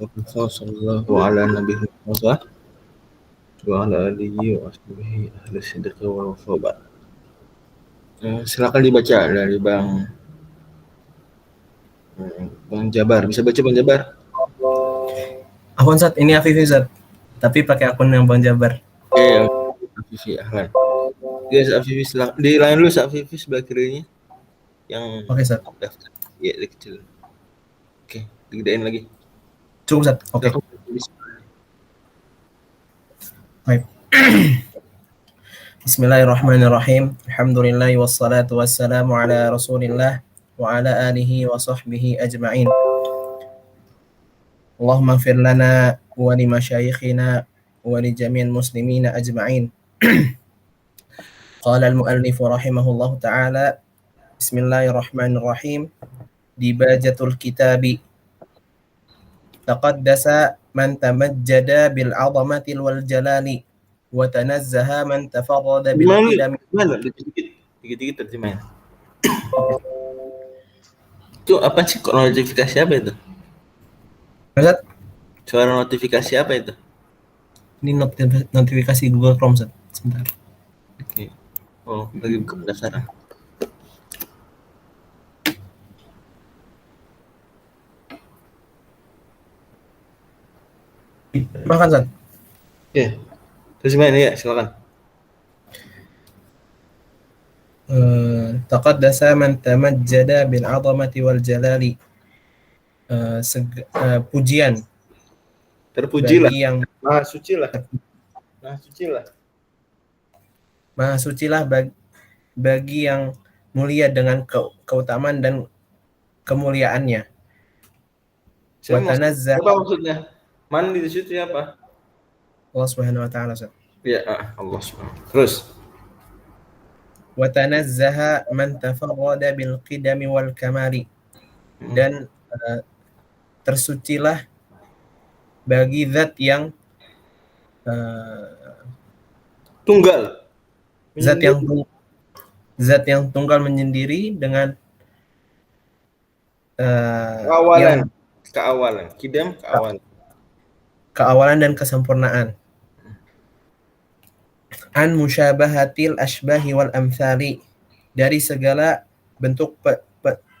Sallallahu ala nabiyina Muhammad wa ala alihi wa ashabihi ahli sidq wal wafa. Silakan dibaca dari Bang Jabar. Bisa baca Bang Jabar? Akun Zat, ini Afif Zat. Tapi pakai akun yang Bang Jabar. Oke, Afifi ahlan. Guys, Afifi silakan. Di lain dulu Afifi sebelah kirinya. Yang Oke, Zat. daftar. Ya, kecil. Oke, digedein lagi. Cukup, Zat. Oke. Baik. Bismillahirrahmanirrahim. Alhamdulillah wassalatu wassalamu ala Rasulillah wa ala alihi wa sahbihi ajma'in. Allahumma ighfir lana wa li masyayikhina wa li jami'il muslimina ajma'in. Qala al-muallif rahimahullah ta'ala, Bismillahirrahmanirrahim. Dibajatul kitabi taqaddasa man tamajjada bil 'azamati wal jalali wa tanazzaha man tafarrada bil qidami. Gimana? Dikit-dikit terjemahin. Itu apa sih, kok notifikasi apa itu? Zat, Suara notifikasi apa itu? ini notifikasi Google Chrome, Zat. Sebentar. Oke. Oh, lagi buka pendaftaran. Makan, Zat. Oke. Terjemahin ya, silakan. Taqaddasa man tamajjada bil 'azamati wal jalali. Pujian Terpujilah. bagi yang Maha suci lah. Maha suci lah. Maha sucilah bagi yang mulia dengan keutamaan dan kemuliaannya. Wa tanazzah. Apa maksudnya? Man di situ apa? Allah Subhanahu wa taala. Ya, Allah Subhanahu. Terus. Wa tanazzaha man tafarrada bil qidami wal kamali. Dan tersucilah bagi zat yang tunggal. Zat yang tunggal menyendiri dengan keawalan, kidam keawalan dan kesempurnaan. An musyabahatil ashbahi wal amthali, dari segala bentuk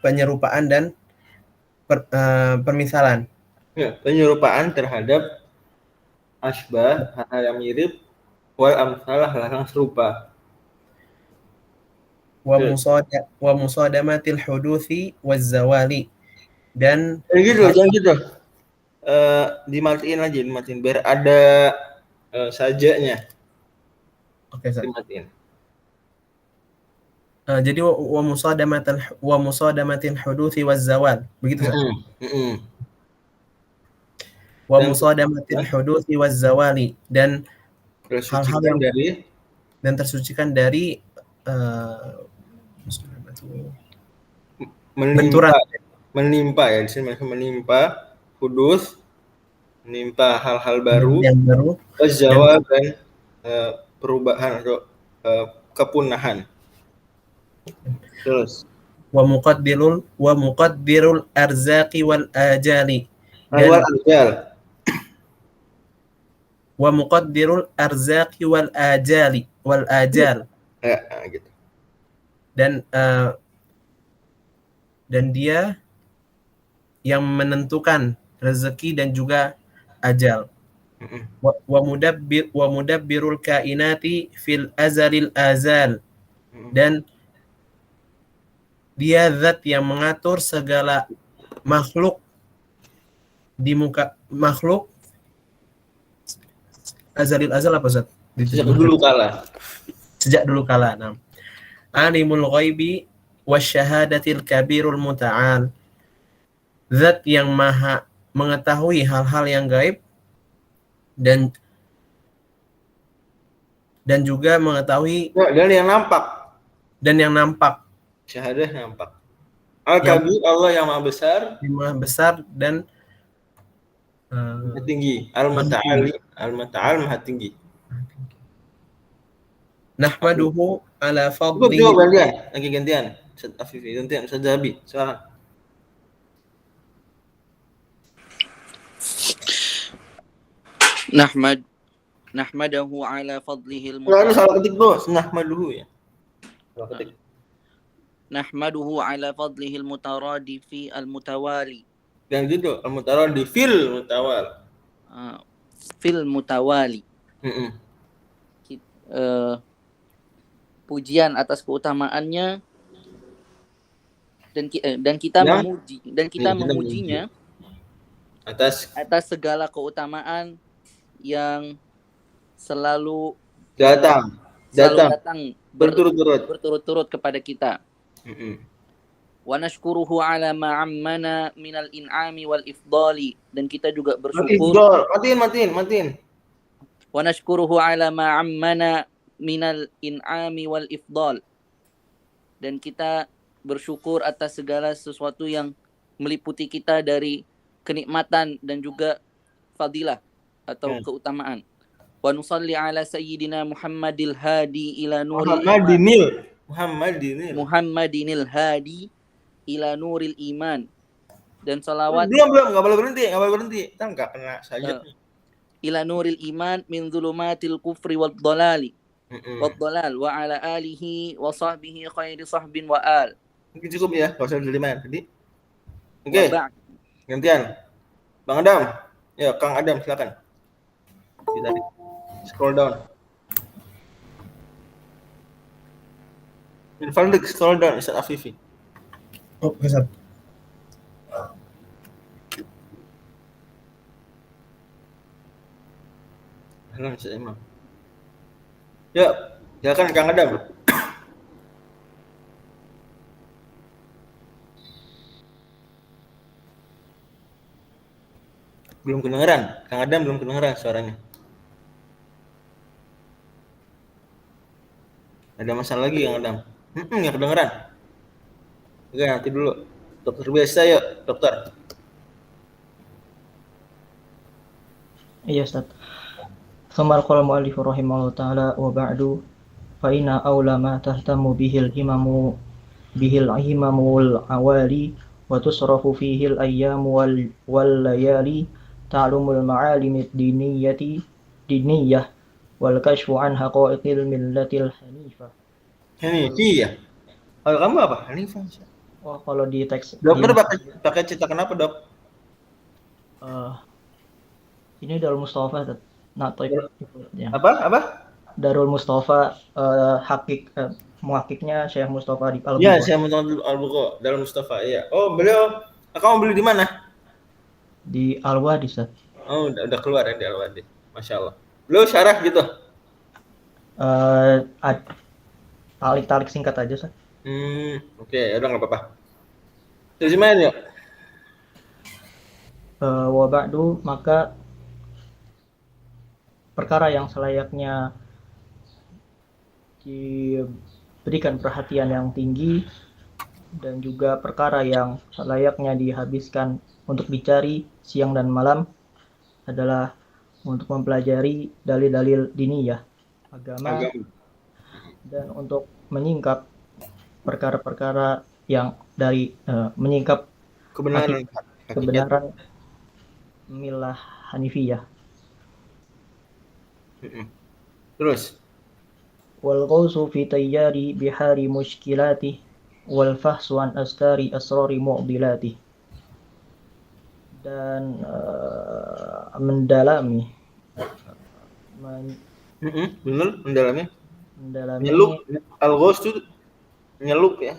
penyerupaan dan permisalan. Ya, penyerupaan terhadap asbah, hal yang mirip, wal amsalah, hal yang serupa. Wa musadamatil huduthi waz zawali, dan jangan gitu. Dimatiin aja, biar ada sajanya. Oke, Ustaz. Dimatiin. Jadi wa musadamatil huduthi waz zawal, begitu, Ustaz? Wa musadamatil huduthi waz zawali, dan hal-hal yang tersucikan dari menimpa ya, di sini menimpa hudus, menimpa hal-hal baru, zawal dan perubahan atau kepunahan. Terus wa muqaddirul arzaqi wal ajali, wa muqaddirul arzaqi wal ajal. Ya, gitu. Dan dia yang menentukan rezeki dan juga ajal. Wa mudabbirul kainati fil azalil azal, dan dia zat yang mengatur segala makhluk di muka makhluk azalil azal apa, Zat? Sejak dulu kala. Nah. Alimul ghaibi wasyahadatil kabirul muta'al, zat yang maha mengetahui hal-hal yang gaib dan juga mengetahui dan yang nampak. Syahadah nampak. Al-Kabir, Allah yang maha besar dan tinggi. Al-Muta'al maha tinggi. Nahmaduhu ala fadli. Gantian. Ustaz Afifi, gantian Ustaz Zabi. Silakan. nahmadahu ala fadlihil Kalau salah ketik tuh, nahmaduhu ya. Salah ketik. Nahmaduhu ala fadlihil mutaradifi al-mutawali. Yang gitu, al-mutaraddi fil mutawal. Fil mutawali. Pujian atas keutamaannya dan kita memujinya atas segala keutamaan yang selalu datang berturut-turut kepada kita. Wa nashkuruhu ala ma'ammana minal in'ami wal ifdali, dan kita juga bersyukur. Matiin. Wa nashkuruhu ala ma'ammana minal in'ami wal ifdal, dan kita bersyukur atas segala sesuatu yang meliputi kita dari kenikmatan dan juga fadilah atau keutamaan. Wa nusalli ala sayyidina Muhammadil hadi ila nuril Muhammadinil hadi ila nuril iman, dan salawat belum enggak boleh berhenti kan enggak kena saja ila nuril iman min dhulumatil kufri wad dhalali wad dhalal wa ala alihi wa sahbihi khairi sahbin wa al. Mungkin cukup ya, enggak usah berlima tadi. Oke. Gantian. Bang Adam. Ya, Kang Adam silakan. Kita scroll down. Invalid scroll down Ustaz Afifi. Oh, Ustaz. Halo Ustaz Imam. Ya, silakan Kang Adam. Belum kedengeran. Kang Adam belum kedengeran suaranya. Ada masalah lagi Kang Adam? Nggak kedengeran. Oke, nanti dulu. Dokter biasa yuk, dokter. Iya, Ustaz. Tsumma qala mu'allif rahimahullahu ta'ala wa ba'du fa inna awla ma tahtamu bihil imamul awali wa tusrafu fihi al ayyam wal layali ta'lumul ma'alim diniyah wal kashfu an haqa'iqil millatil hanifah. Hanifiyah. Kalau kamu apa? Hanifah. Oh, kalau di teks dokter pakai cetakan apa, Dok? Ini Darul Mustafa, ya. Apa? Darul Mustafa, muhakiknya Syekh Mustafa di Al-Bukhari. Ya, Syekh Mustafa Al-Bukhari, Darul Mustafa, iya. Oh, beliau, kamu beli di mana? Di Al-Wadi, Ustaz. Oh, udah keluar ya di Al-Wadi. Masya Allah. Beliau syarah gitu? Tarik singkat aja, Ustaz. Oke, udah nggak apa-apa. Terjemahin yuk. Wa ba'du, maka perkara yang selayaknya diberikan perhatian yang tinggi dan juga perkara yang selayaknya dihabiskan untuk dicari siang dan malam adalah untuk mempelajari dalil-dalil diniyah agama dan untuk menyingkap perkara-perkara yang dari menyingkap kebenaran milah Hanifiyah. Terus wal ghawsu fi tayyari bihari mushkilati wal fahsu an astari asrari mu'dilati, dan mendalami mendalami nyelup. Al-ghaus itu nyelup ya,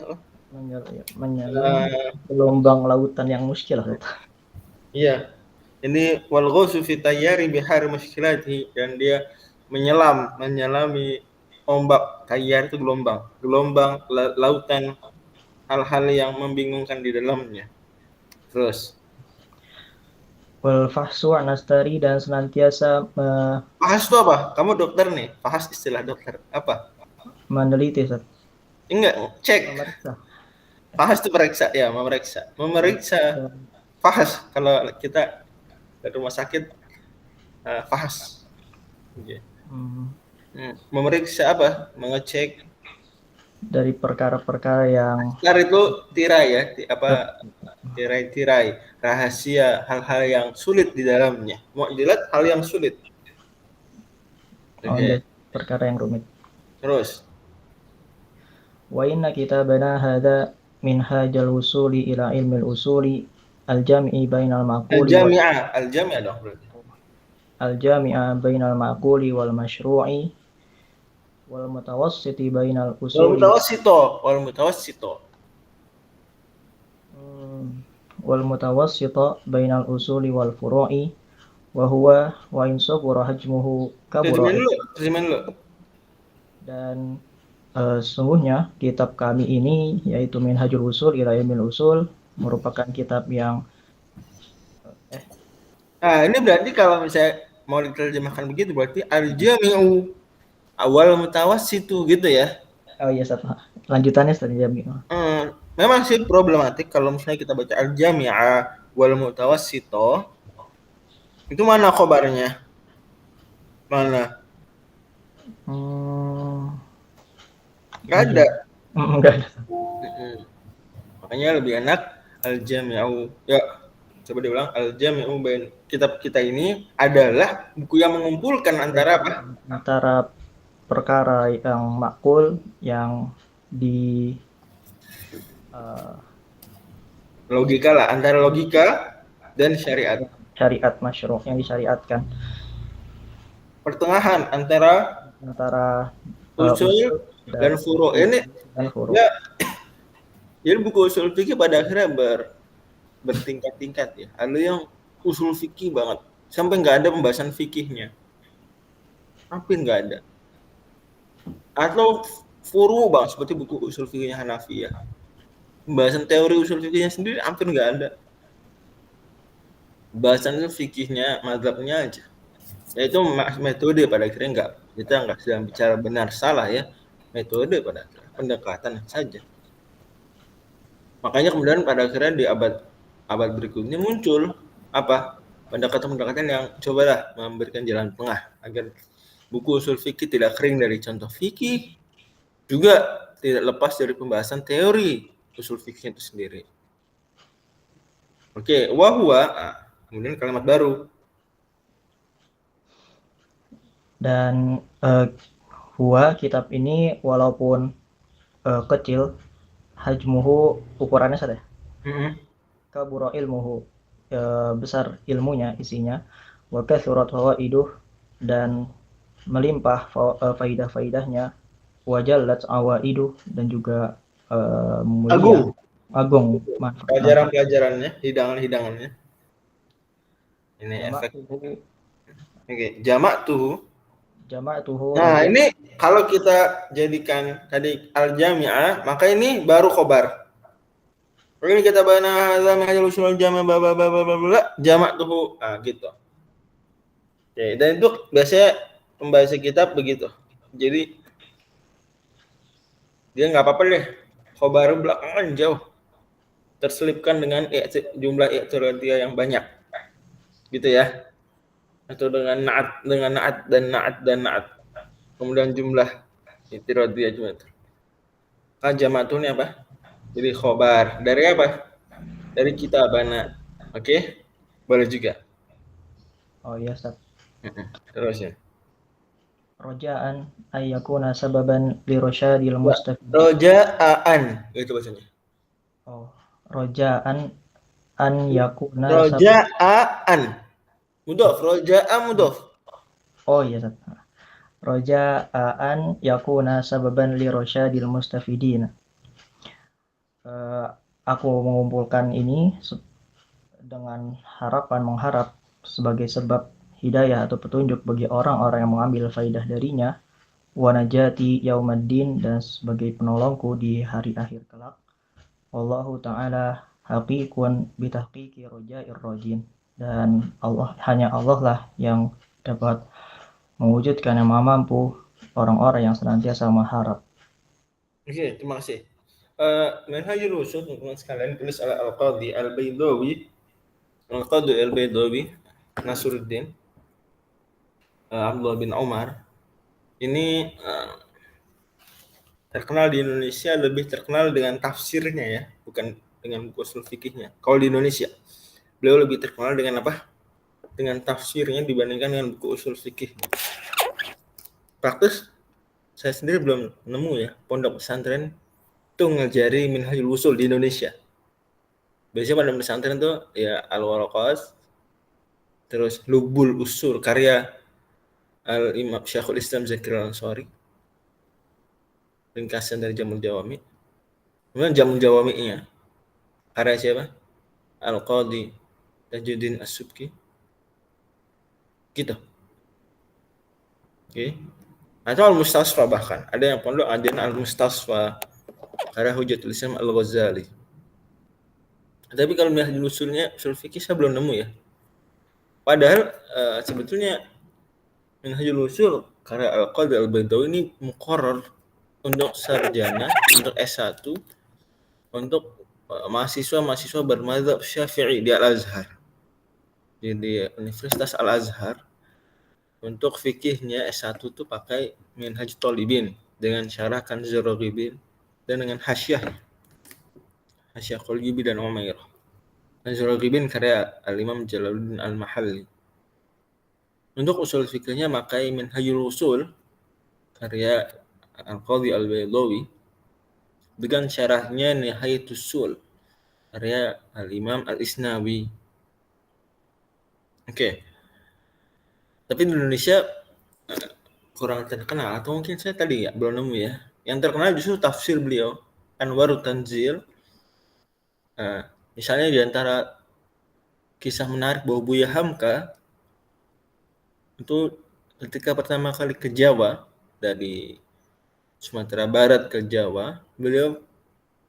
menyelam gelombang lautan yang muskil. Iya, ini wal ghausu fi tayyari bihari mushkilati, dan dia menyelami ombak. Tayyar itu gelombang lautan hal-hal yang membingungkan di dalamnya. Terus wal fahsu anastari, dan senantiasa fahas itu apa? Kamu dokter nih, fahas istilah dokter apa? Meneliti, Ustaz. Enggak, cek. Memeriksa. Fahas itu memeriksa ya, memeriksa. Fahas kalau kita ke rumah sakit, fahas. Okay. Memeriksa apa? Mengecek dari perkara-perkara yang itu tirai ya, tirai rahasia, hal-hal yang sulit di dalamnya. Mu'dilat hal yang sulit. Oh, Oke. perkara yang rumit. Terus. Wa inna kitabana hadha minhajal usuli ila ilmil usuli al-jami'i bainal maquli wal Al-jami'ah dong berarti. al-jami'a bainal maquli wal masyru'i wal mutawassiti bainal Wal usuli mutawassito. wal mutawassita bainal usuli wal furu'i wa huwa wa in saghura hajmuhu kabura. Terjemahin dulu. Dan sesungguhnya kitab kami ini yaitu Minhajul Usul ila Ilmil Usul merupakan kitab yang Ini berarti kalau misalnya mau diterjemahkan begitu berarti al-jami'u awal mutawassitu gitu ya. oh iya satu lanjutannya tadi ya. Memang sih problematik kalau misalnya kita baca al-jami'ah wal mutawassito. Itu mana khobarnya? Mana? Nggak ada. Enggak ada. Makanya lebih enak al-jami'u. Ya, coba diulang. Al-jami'u bain kitab kita ini adalah buku yang mengumpulkan antara apa? Antara perkara yang makul yang di Logika lah, antara logika dan syariat. Syariat masyru' yang disyariatkan. Pertengahan antara usul dan furu'. Ini ya, jadi buku usul fikih pada akhirnya bertingkat-tingkat ya. Ada yang usul fikih banget sampai nggak ada pembahasan fikihnya, hampir nggak ada. Atau furu' bang seperti buku usul fikihnya Hanafiyah, pembahasan teori usul fikihnya sendiri hampir nggak ada. Bahasan fikihnya, mazhabnya aja. Yaitu metode pada akhirnya kita nggak sedang bicara benar salah ya, metode pada akhirnya pendekatan saja. Makanya kemudian pada akhirnya di abad berikutnya muncul apa pendekatan-pendekatan yang cobalah memberikan jalan tengah agar buku usul fikih tidak kering dari contoh fikih, juga tidak lepas dari pembahasan teori usul fikih itu sendiri. Oke, wahwa, kemudian kalimat baru. Dan huwa kitab ini walaupun kecil, hajmuhu ukurannya saja. Kabura ilmuhu besar ilmunya isinya, wa kathurat fawaiduh dan melimpah faidah-faidahnya, wa jallat awaiduh dan juga mulia agung pelajaran-pelajarannya, hidangan-hidangannya. Ini efek. Oke, jama'tuhu. Nah, ini kalau kita jadikan tadi al-jami'ah, maka ini baru khobar. Ini kita bana hadza usul jama' jama'tuhu. Gitu. Oke, dan itu biasanya pembahasan kitab begitu. Jadi dia nggak apa-apa deh. Khobar belakangan jauh terselipkan dengan jumlah i'tiradiyah yang banyak. Gitu ya. Atau dengan na'at dan na'at. Kemudian jumlah i'tiradiyah cuma itu. Jama'tuh ini apa? Jadi khobar. Dari apa? Dari kitabana. Oke? Boleh juga. Oh iya, Ustaz. Terus ya. Roja'an ayyakuna sababan li rosyadil mustafid. Roja'an. Itu bacanya. Oh, roja'an an yakuna roja'an. Mudhof, roja'a mudhof. Oh iya, Ustaz. Roja'an yakuna sababan li rosyadil mustafidin. Aku mengumpulkan ini dengan mengharap sebagai sebab hidayah atau petunjuk bagi orang-orang yang mengambil faidah darinya, wa najati yaumaddin dan sebagai penolongku di hari akhir kelak. Wallahu ta'ala haqiqun bitahqiqi roja'ir rojin. Dan hanya Allah lah yang dapat mewujudkan yang maha mampu orang-orang yang senantiasa mengharap. Oke, terima kasih. Minhajul Usul teman-teman sekalian tulis oleh Al-Qadhi Al-Baydawi Nasruddin Abdullah bin Umar. Ini terkenal di Indonesia, lebih terkenal dengan tafsirnya ya, bukan dengan buku usul fikihnya. Kalau di Indonesia, beliau lebih terkenal dengan apa? Dengan tafsirnya dibandingkan dengan buku usul fikih. praktis saya sendiri belum nemu ya pondok pesantren itu ngajari Minhajul Usul di Indonesia. Biasanya pondok pesantren tuh ya Al-Waraqat, terus Lubul Usul karya Al-Imam Syekhul Islam Zakir Al-Ansari, ringkasan dari Jamul Jawami. Kemudian Jamul Jawami'nya karya siapa? Al-Qadhi Tajuddin As-Subki. Gitu. Oke. Atau Al-Mustasfa bahkan. Ada yang pondok ajaran Al-Mustasfa karya Hujatul Islam Al-Ghazali. Tapi kalau Minhajul Usulnya usul fikih saya belum nemu ya. Padahal sebetulnya Minhajul Usul karya Al-Qadhi Al-Baydawi ini muqarrar untuk sarjana, untuk S1, untuk mahasiswa-mahasiswa bermadzhab Syafi'i di Al-Azhar. Di Universitas Al-Azhar untuk fikihnya S1 tuh pakai Minhaj Thalibin dengan syarah Kanzur Raghibin dan dengan hasyah Quljubi dan Umairah. Kanzur Raghibin karya Al-Imam Jalaluddin Al-Mahalli. Untuk usul fikihnya pakai Minhajul Usul karya Al-Qadhi Al-Baydawi dengan syarahnya Nihayatus Sul karya Al-Imam Al-Isnawi. Oke. Tapi di Indonesia kurang terkenal atau mungkin saya tadi ya belum nemu ya. Yang terkenal justru tafsir beliau Anwarut Tanzil. Misalnya di antara kisah menarik bahwa Buya Hamka itu ketika pertama kali ke Jawa dari Sumatera Barat ke Jawa, beliau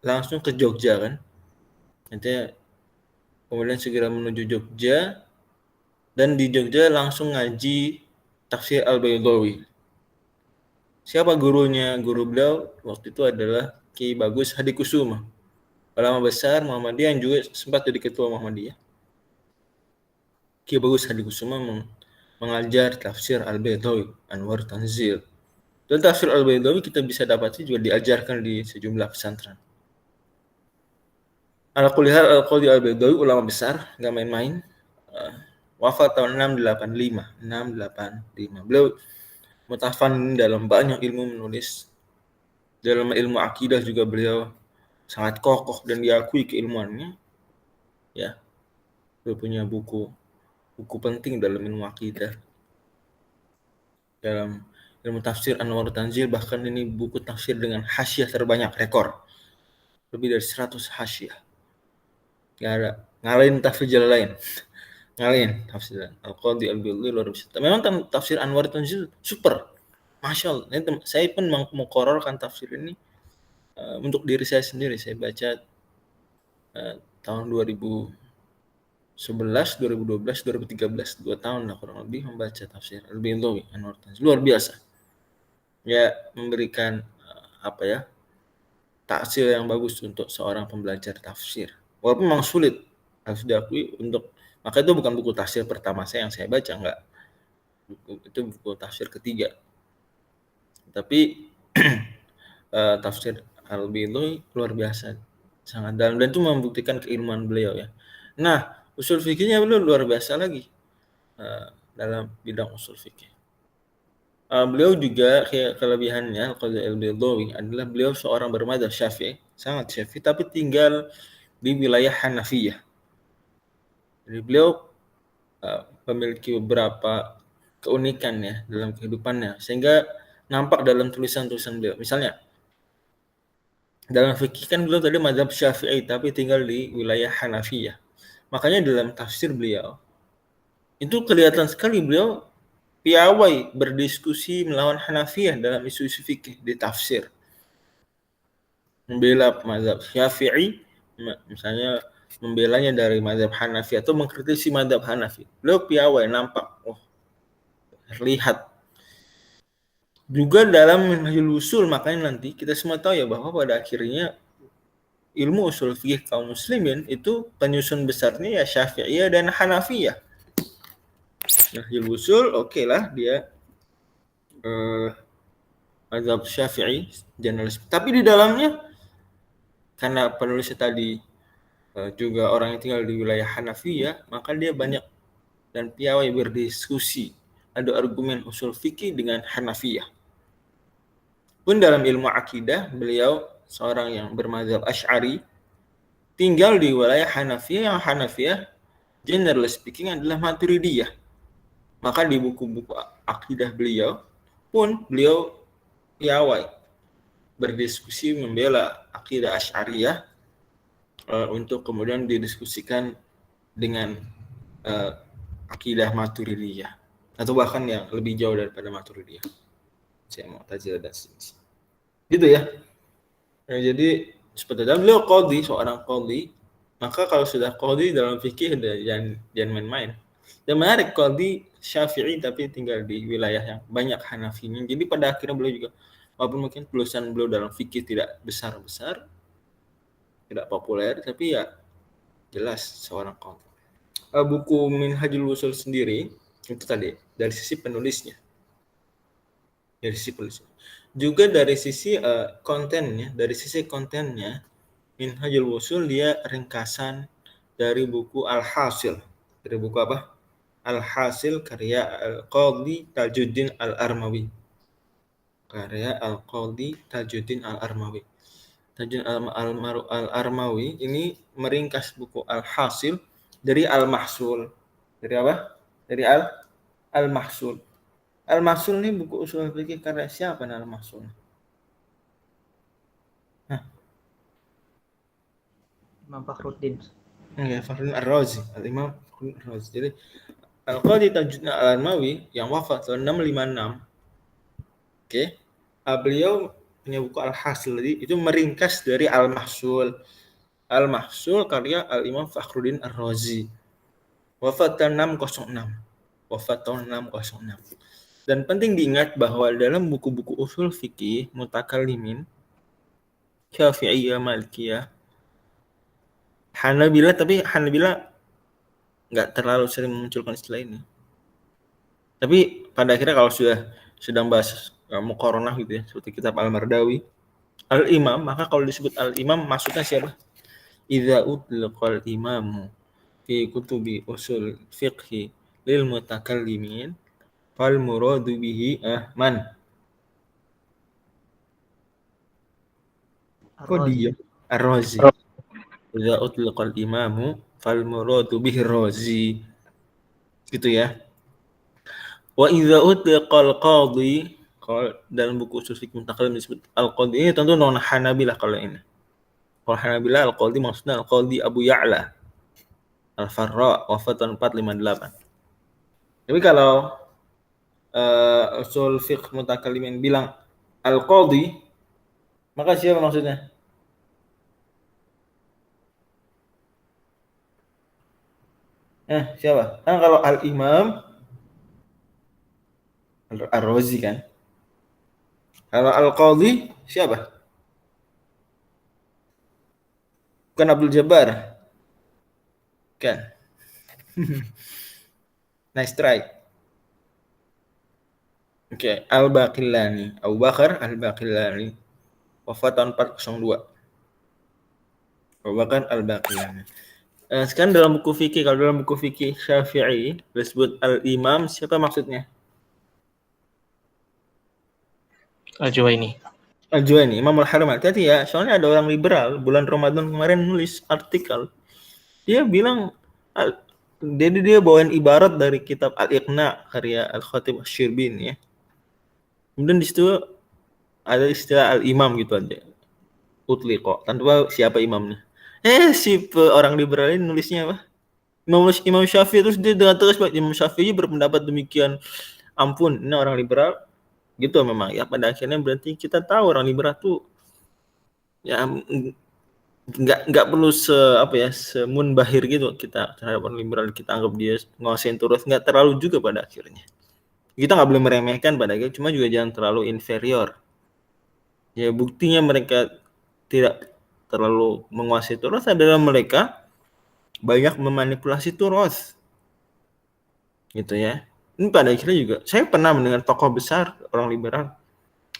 langsung ke Jogja kan. Nanti kemudian segera menuju Jogja dan di Jogja langsung ngaji tafsir Al-Baydawi. Siapa gurunya? Guru beliau waktu itu adalah Ki Bagus Hadikusuma, ulama besar Muhammadiyah yang juga sempat jadi ketua Muhammadiyah. Ki Bagus Hadikusuma mengajar tafsir Al-Baydawi, Anwar Tanzil. Dan tafsir Al-Baydawi kita bisa dapati juga diajarkan di sejumlah pesantren. Al-Qadhi Al-Baydawi ulama besar, nggak main-main. Wafat tahun 685. Beliau mutafan dalam banyak ilmu menulis. Dalam ilmu akidah juga beliau sangat kokoh dan diakui keilmuannya. Ya. Beliau punya buku penting dalam ilmu akidah. Dalam ilmu tafsir Anwar Tanzil, bahkan ini buku tafsir dengan hasyiah terbanyak, rekor. Lebih dari 100 hasyiah. Nggak ada. Ngalahin tafsir lain. Ngalahin tafsir Al-Qadhi Al-Baydawi luar biasa. Memang tafsir Anwar Tanzil super. Masya Allah. Saya pun mengkororkan tafsir ini untuk diri saya sendiri. Saya baca tahun 2011, 2012, 2013. 2 tahun lah kurang lebih membaca tafsir Al-Baydawi Anwar Tanzil. Luar biasa. Ya memberikan taksir yang bagus untuk seorang pembelajar tafsir. Walaupun memang sulit, harus diakui maka itu bukan buku tafsir pertama saya yang saya baca, enggak. Itu buku tafsir ketiga. Tapi tafsir Al-Baydawi luar biasa, sangat dalam, dan itu membuktikan keilmuan beliau ya. Nah, usul fikihnya beliau luar biasa lagi dalam bidang usul fikih. Beliau juga kelebihannya Al-Qadhi Al-Baydawi adalah beliau seorang bermadzhab Syafi'i, sangat Syafi'i, tapi tinggal di wilayah Hanafiyah. Jadi beliau memiliki beberapa keunikan ya dalam kehidupannya, sehingga nampak dalam tulisan-tulisan beliau. Misalnya dalam fikih kan beliau tadi mazhab Syafi'i tapi tinggal di wilayah Hanafiyah. Makanya dalam tafsir beliau itu kelihatan sekali beliau piawai berdiskusi melawan Hanafiyah dalam isu-isu fikih di tafsir. Membela mazhab Syafi'i, misalnya membelanya dari mazhab Hanafi atau mengkritisi mazhab Hanafi. Beliau piawai, nampak, terlihat. Juga dalam Minhajul Usul, makanya nanti kita semua tahu ya bahwa pada akhirnya ilmu usul fikih kaum muslimin itu penyusun besarnya ya Syafi'iyah dan Hanafiyah. Minhajul Usul lah dia mazhab Syafi'i jurnalis. Tapi di dalamnya karena penulisnya tadi juga orang yang tinggal di wilayah Hanafiyah, maka dia banyak dan piawai berdiskusi, adu argumen usul fikih dengan Hanafiyah. Pun dalam ilmu akidah, beliau seorang yang bermadzhab Asy'ari, tinggal di wilayah Hanafiyah, yang Hanafiyah generally speaking adalah Maturidiyah. Maka di buku-buku akidah beliau pun beliau piawai berdiskusi membela akidah Asy'ariyah untuk kemudian didiskusikan dengan akidah Maturidiyah atau bahkan yang lebih jauh daripada Maturidiyah. Saya mau Mu'tazilah dan sejenisnya. Gitu ya. Nah, jadi seperti itu. Beliau qadhi, seorang qadhi. Maka kalau sudah qadhi dalam fikih jangan main-main. Dan menarik, qadhi Syafi'i tapi tinggal di wilayah yang banyak Hanafinya. Jadi pada akhirnya beliau juga, walaupun mungkin tulisan beliau dalam fikih tidak besar-besar, tidak populer, tapi ya jelas seorang qadhi. Buku Minhajul Wusul sendiri itu tadi dari sisi penulisnya. Juga dari sisi kontennya, Minhajul Wusul dia ringkasan dari buku Al-Hasil. Dari buku apa? Al-Hasil karya Al-Qadhi Tajuddin Al-Armawi. Tajuddin Al-Armawi ini meringkas buku Al-Hasil dari Al-Mahsul. Dari apa? Dari Al-Mahsul. Al-Mahsul ini buku usul fikih karya siapa nih Al-Mahsul? Imam Fakhruddin. Fakhruddin Ar-Razi, Al-Imam Fakhruddin Ar-Razi. Jadi Al-Qadhi Tajuddin Al-Armawi yang wafat tahun 656. Oke. Beliau punya buku Al-Hasil, jadi itu meringkas dari Al-Mahsul. Al-Mahsul karya Al-Imam Fakhruddin Ar-Razi. Wafat tahun 606. Dan penting diingat bahwa dalam buku-buku usul fikih mutakallimin Syafi'iyah, Malikiyah, Hanabila, tapi Hanabila nggak terlalu sering memunculkan istilah ini. Tapi pada akhirnya kalau sudah sedang bahas muqaranah gitu ya, seperti kitab Al-Mardawi, Al-Imam, maka kalau disebut Al-Imam maksudnya siapa? Idza utlaqal imamu fi kutubi usul fiqhi lil mutakallimin fal muradu bihi man. Kok dia Ar-Razi. Idza utlaqal imamu fal muradu bihi Ar-Razi. Gitu ya. Wa idza utlaqal qadhi, kalau dalam buku usul fiqh mutakallim disebut al-qadhi, ini tentu non Hanabilah kalau ini. Kalau Hanabilah al-qadhi maksudnya al-qadhi Abu Ya'la Al-Farra, wafat tahun 458. Tapi kalau usul fiqh mutakallimin bilang al-qadhi, maka siapa maksudnya? Siapa? Kan kalau al-imam Ar-Razi kan. Kalau al-qadhi siapa? Bukan Abdul Jabbar. Kan. Nice try. Oke, Al-Baqillani, Abu Bakar Al-Baqillani, wafat tahun 402. Abu Bakar Al-Baqillani. Sekarang dalam buku fikih, kalau dalam buku fikih Syafi'i disebut al-imam, siapa maksudnya? Al-Juwaini, Imam Al-Haram. Hati-hati ya, soalnya ada orang liberal bulan Ramadan kemarin nulis artikel. Dia bilang jadi dia bawain ibarat dari kitab Al-Iqna karya Al-Khatib Asy-Syirbini ya. Kemudian di situ ada istilah al-imam gitu aja. Utliqa, tanpa siapa imamnya. Si orang liberal ini nulisnya apa? Imam Syafi'i, terus dia dengan tegas Imam Syafi'i berpendapat demikian. Ampun, ini orang liberal. Gitu memang ya, pada akhirnya berarti kita tahu orang liberal tuh ya nggak perlu semunbahir gitu kita terhadap orang liberal, kita anggap dia nguasain terus, nggak terlalu juga pada akhirnya. Kita nggak boleh meremehkan pada akhirnya, cuma juga jangan terlalu inferior. Ya buktinya mereka tidak terlalu menguasai turas adalah mereka banyak memanipulasi turas. Gitu ya. Ini pada akhirnya juga saya pernah mendengar tokoh besar orang liberal.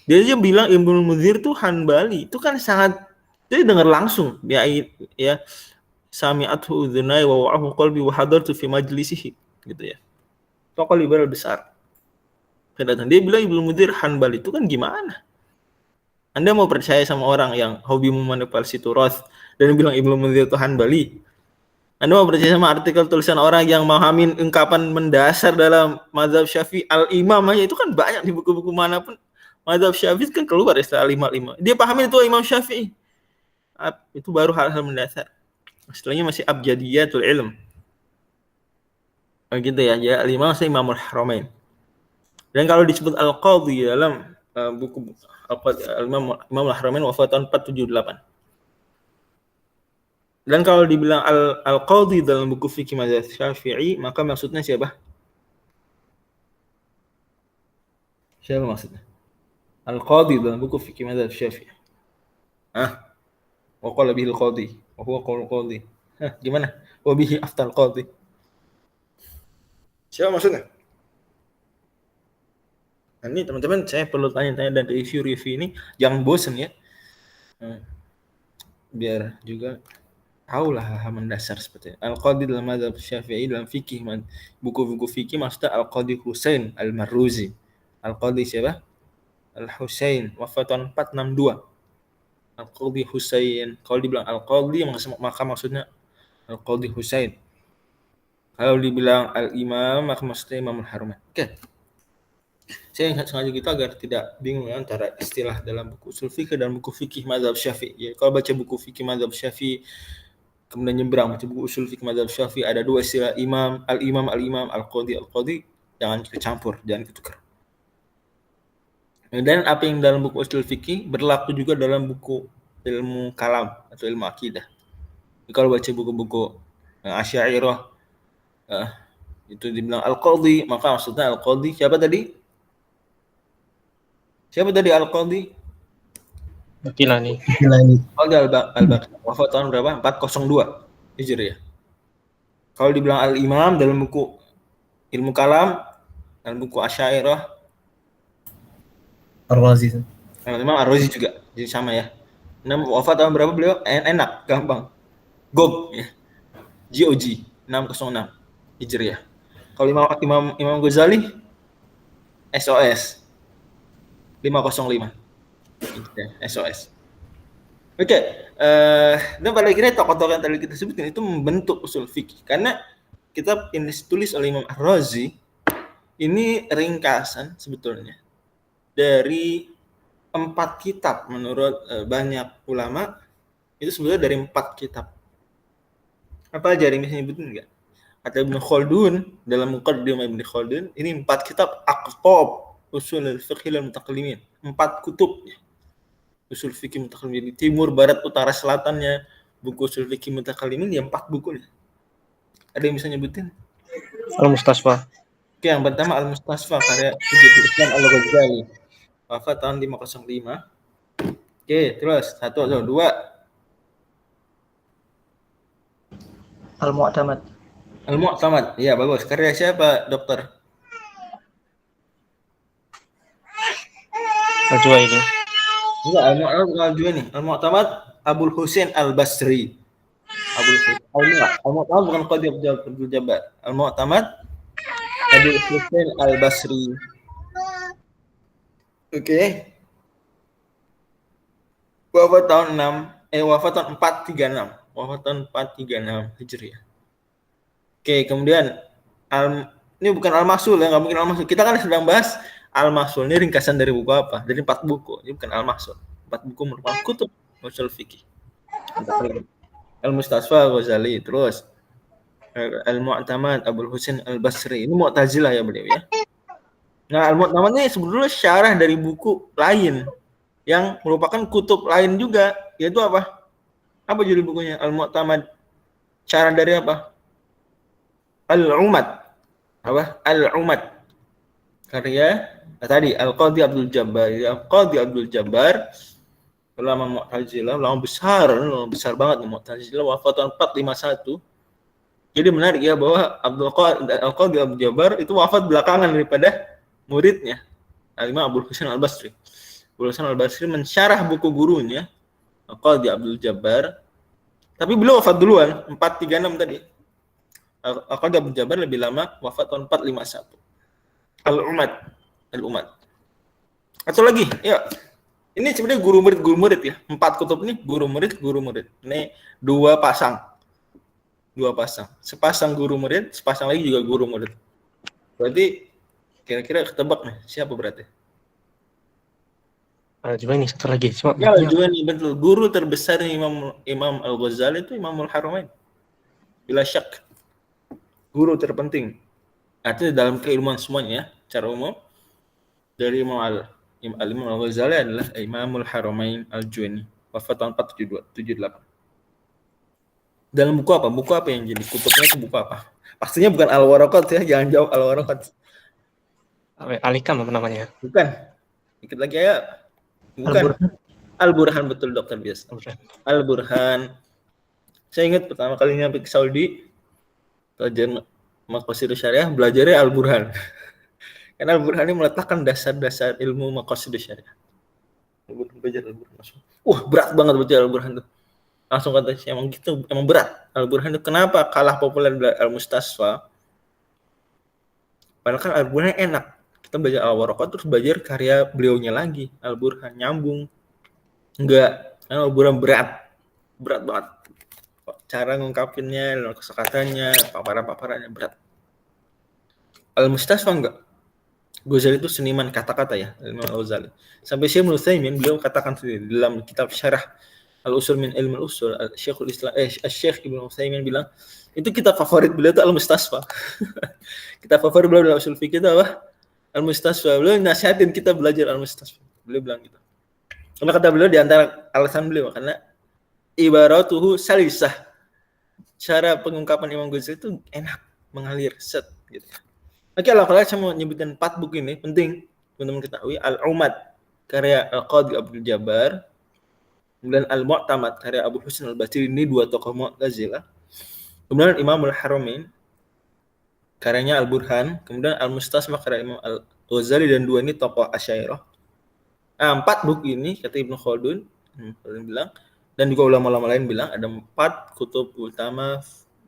Dia aja bilang Ibnu Munzir tuh Hanbali. Itu kan sangat, dia dengar langsung ya sami'athu udhunai wa wa'ahu qalbi wa hadartu fi majlisihi gitu ya. Tokoh liberal besar. Dia bilang Ibnu Munzir Hanbali itu kan gimana? Anda mau percaya sama orang yang hobi memanipulasi turas dan bilang Ibnu Munzir itu Hanbali? Anda mau percaya sama artikel tulisan orang yang memahamin ungkapan mendasar dalam mazhab Syafi'i al-imam aja, itu kan banyak di buku-buku manapun mazhab Syafi'i kan keluar istilah al-imam. Dia pahamin itu Imam Syafi'i. Itu baru hal-hal mendasar. Istilahnya masih abjadiyatul ilm. Gitu ya, ya al-imam saya Imamul Haramain. Dan kalau disebut al-qadhi dalam buku Imam al-Haramain wafat tahun 478. Dan kalau dibilang al-qadhi dalam buku fikih mazhab Syafi'i, maka maksudnya siapa? Siapa maksudnya? Al-qadhi dalam buku fikih mazhab Syafi'i. Wa qala bihi al-qadhi, wa huwa qaul qadhi. Gimana? Wa bihi aftal qadhi. Siapa maksudnya? Nah, ini teman-teman saya perlu tanya-tanya dan review ini, jangan bosan ya. Biar juga tahulah hal mendasar seperti itu. Al-Qadhi dalam mazhab Syafi'i dalam fikih, buku-buku fikih maksudnya Al-Qadhi Husain Al-Marruzi. Al-Qadhi siapa? Al-Husain, wafat tahun 462. Al-Qadhi Husain. Kalau dibilang Al-Qadhi maka maksudnya Al-Qadhi Husain. Kalau dibilang Al-Imam maka maksudnya Imamul Haramain. Oke. Saya ingat sengaja gitu agar tidak bingung antara istilah dalam buku usul fikih dan buku fikih mazhab Syafi'i. Jadi kalau baca buku fikih mazhab Syafi'i kemudian nyebrang baca buku usul fikih mazhab Syafi'i, ada dua istilah imam, al-qadhi, jangan kecampur, jangan ketukar. Dan apa yang dalam buku usul fikih berlaku juga dalam buku ilmu kalam atau ilmu akidah. Jadi kalau baca buku-buku Asy'ariyah itu dibilang al-qadhi, maka maksudnya al-qadhi siapa tadi? Siapa tadi al-qadhi? Kilani. Al-Baqi. Wafat tahun berapa? 402 Hijriah. Kalau dibilang al-imam dalam buku ilmu kalam, dalam buku Asy'ariyah Ar-Razi. Imam Ar-Razi juga. Jadi sama ya. Wafat tahun berapa beliau? Enak, gampang. GOG ya. GOG 606 Hijriah. Kalau Imam Ghazali SOS 505. SOS. Oke, dan pada akhirnya tokoh-tokoh yang tadi kita sebutin itu membentuk usul fikih karena kitab ini ditulis oleh Imam Ar-Razi ini ringkasan sebetulnya dari 4 kitab menurut banyak ulama itu sebetulnya dari 4 kitab. Apa aja yang bisa nyebutin enggak? Kata Ibnu Khaldun dalam Muqaddimah Ibnu Khaldun ini 4 kitab aqtab usul al-fiqh lil mutakallimin. 4 kutub usul fikih mutakallimin di timur, barat, utara, selatannya buku usul fikih mutakallimin ya 4 buku. Ada yang bisa nyebutin? Al-Mustasfa. Oke, yang pertama Al-Mustasfa karya Syaikhul Islam Al-Ghazali. Wafat tahun 505. Oke, terus 1 atau 2. Al-Mu'tamad. Al-Mu'tamad. Iya, bagus. Karya siapa, Dokter? Al-Juwaini. Enggak, Al-Juwaini. Al-Mu'tamad Abul Husain Al-Basri. Al-Mu'tamad bukan Qadhi Abdul Jabbar. Al-Mu'tamad Abul Husain Al-Basri. Oke. Wafat tahun 436. Wafat tahun 436 Hijriah. Oke, kemudian ini bukan Al-Mahsul ya, nggak mungkin Al-Mahsul. Kita kan sedang bahas Al-Mahsul ini ringkasan dari buku apa? Dari 4 buku. Ini bukan Al-Mahsul. 4 buku merupakan kutub usul fikih. Al-Mustasfa Ghazali, terus Al-Mu'tamad Abul Husain Al-Basri. Ini Mu'tazilah ya beliau ya. Nah, Al-Mu'tamad ini sebetulnya syarah dari buku lain yang merupakan kutub lain juga, yaitu apa? Apa judul bukunya? Al-Mu'tamad. Syarah dari apa? Al-Umad. Apa? Al-Umad. Karya tadi Al-Qadhi Abdul Jabbar. Al-Qadhi Abdul Jabbar ulama Mu'tazilah, ulama besar banget Mu'tazilah, wafat tahun 451. Jadi menarik ya bahwa Al-Qadhi Abdul Jabbar itu wafat belakangan daripada muridnya Al-Imam Abul Husain Al-Basri. Abul Husain Al-Basri mensyarah buku gurunya Al-Qadhi Abdul Jabbar. Tapi beliau wafat duluan 436 tadi. Al-Qadhi Abdul Jabbar lebih lama, wafat tahun 451. Al-Umad. Atau lagi, ya. Ini sebenarnya guru murid ya. 4 kutub ini guru murid. Ini 2 pasang. Sepasang guru murid, sepasang lagi juga guru murid. Berarti kira-kira ketebak nih, siapa berarti? Al-Juwaini satu lagi. Cuma Ya, Al-Juwaini betul. Guru terbesar Imam Al-Ghazali itu Imamul Haramain. Bila syak. Guru terpenting. Artinya dalam keilmuan semuanya, cara umum, dari Imam Al-Ghazali adalah Imamul Haramain Al-Juwaini. Wafat tahun 478. Dalam buku apa? Buku apa yang jadi kutubnya itu buku apa? Pastinya bukan Al-Waraqat ya, jangan jawab Al-Waraqat. Al-Hikam apa namanya? Bukan. Dikit lagi ya. Bukan. Al-Burhan betul Dokter Bias. Al-Burhan. Saya ingat pertama kali nyampe ke Saudi, belajar Maqasidus Syariah, belajarnya Al-Burhan. Karena Al-Burhan ini meletakkan dasar-dasar ilmu Maqasidus Syariah. Belajar Al-Burhan. Wah, berat banget baca Al-Burhan tuh. Langsung kata saya, emang gitu, emang berat. Al-Burhan itu kenapa kalah populer dari Al-Mustasfa? Padahal kan Al-Burhan enak. Kita belajar Al-Waraqat terus belajar karya beliaunya lagi. Al-Burhan nyambung. Enggak, Al-Burhan berat banget. Cara ngungkapinnya, kosakatanya, paparan-paparannya berat. Al-Mustasfa enggak. Ghazali itu seniman kata-kata ya, Imam Al-Ghazali. Sampai Syekh Ibnu Utsaimin beliau katakan sendiri dalam kitab Syarah Al-Usul min Ilmi Al-Usul, Syekhul Islam Syekh Ibnu Utsaimin bilang, itu kitab favorit beliau itu Al-Mustasfa. Kitab favorit beliau dalam usul fikih itu apa? Al-Mustasfa. Beliau nasihatin kita belajar Al-Mustasfa. Beliau bilang gitu. Karena kata beliau di antara alasan beliau karena ibaratuhu salisah. Cara pengungkapan Imam Ghazali itu enak, mengalir, set gitu. Oke, saya mau nyebutkan 4 buku ini penting teman-teman ketahui. Al-Umad karya Al-Qadhi Abdul Jabbar. Kemudian Al-Mu'tamad karya Abu Husain Al-Basri, ini 2 tokoh Mu'tazilah. Kemudian Imamul Haramain karyanya Al-Burhan, kemudian Al-Mustasfa karya Imam Al-Ghazali, dan 2 ini tokoh Asy'ariyah. 4 buku ini kata Ibnu Khaldun bilang, dan juga ulama-ulama lain bilang ada 4 kutub utama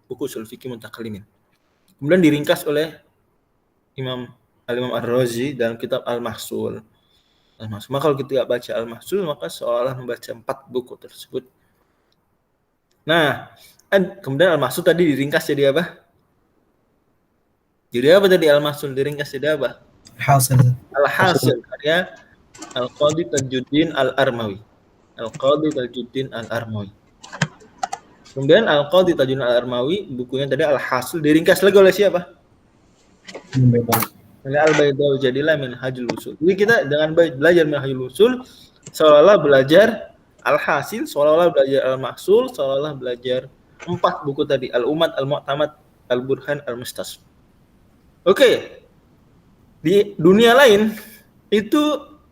buku usul fikih mutakallimin. Kemudian diringkas oleh Imam Ar-Razi dalam kitab Al-Mahsul. Maka kalau kita baca Al-Mahsul, maka seolah membaca 4 buku tersebut. Nah, kemudian Al-Mahsul tadi diringkas jadi apa? Jadi apa tadi Al-Mahsul diringkas jadi apa? Al-Hasil karya Al-Qadhi Tajuddin Al-Armawi. Al-Qadhi Tajuddin Al-Armawi. Kemudian Al-Qadhi Tajuddin Al-Armawi, bukunya tadi Al-Hasil, diringkas lagi oleh siapa? Oleh Al-Baydawi, jadilah Minhajul Usul. Jadi kita dengan belajar Minhajul Usul seolah-olah belajar Al-Hasil, seolah-olah belajar Al-Mahsul, seolah-olah belajar 4 buku tadi, Al-Umad, Al-Mu'tamad, Al-Burhan, Al-Mustasfa. Oke. Di dunia lain itu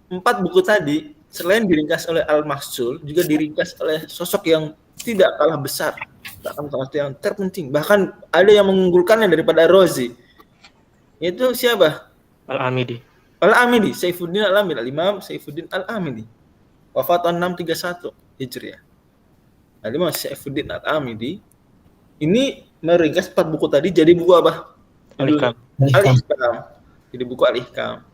4 buku tadi selain diringkas oleh Al-Mahsul, juga diringkas oleh sosok yang tidak kalah besar, bahkan yang terpenting. Bahkan ada yang mengunggulkannya daripada Ar-Razi. Itu siapa? Al-Amidi. Al-Amidi, Saifuddin Al-Amidi, Al-Imam Saifuddin Al-Amidi. Wafat tahun 631 Hijriah. Al-Imam Saifuddin Al-Amidi ini meringkas 4 buku tadi jadi buku apa? Al-Hikam. Jadi buku Al-Hikam.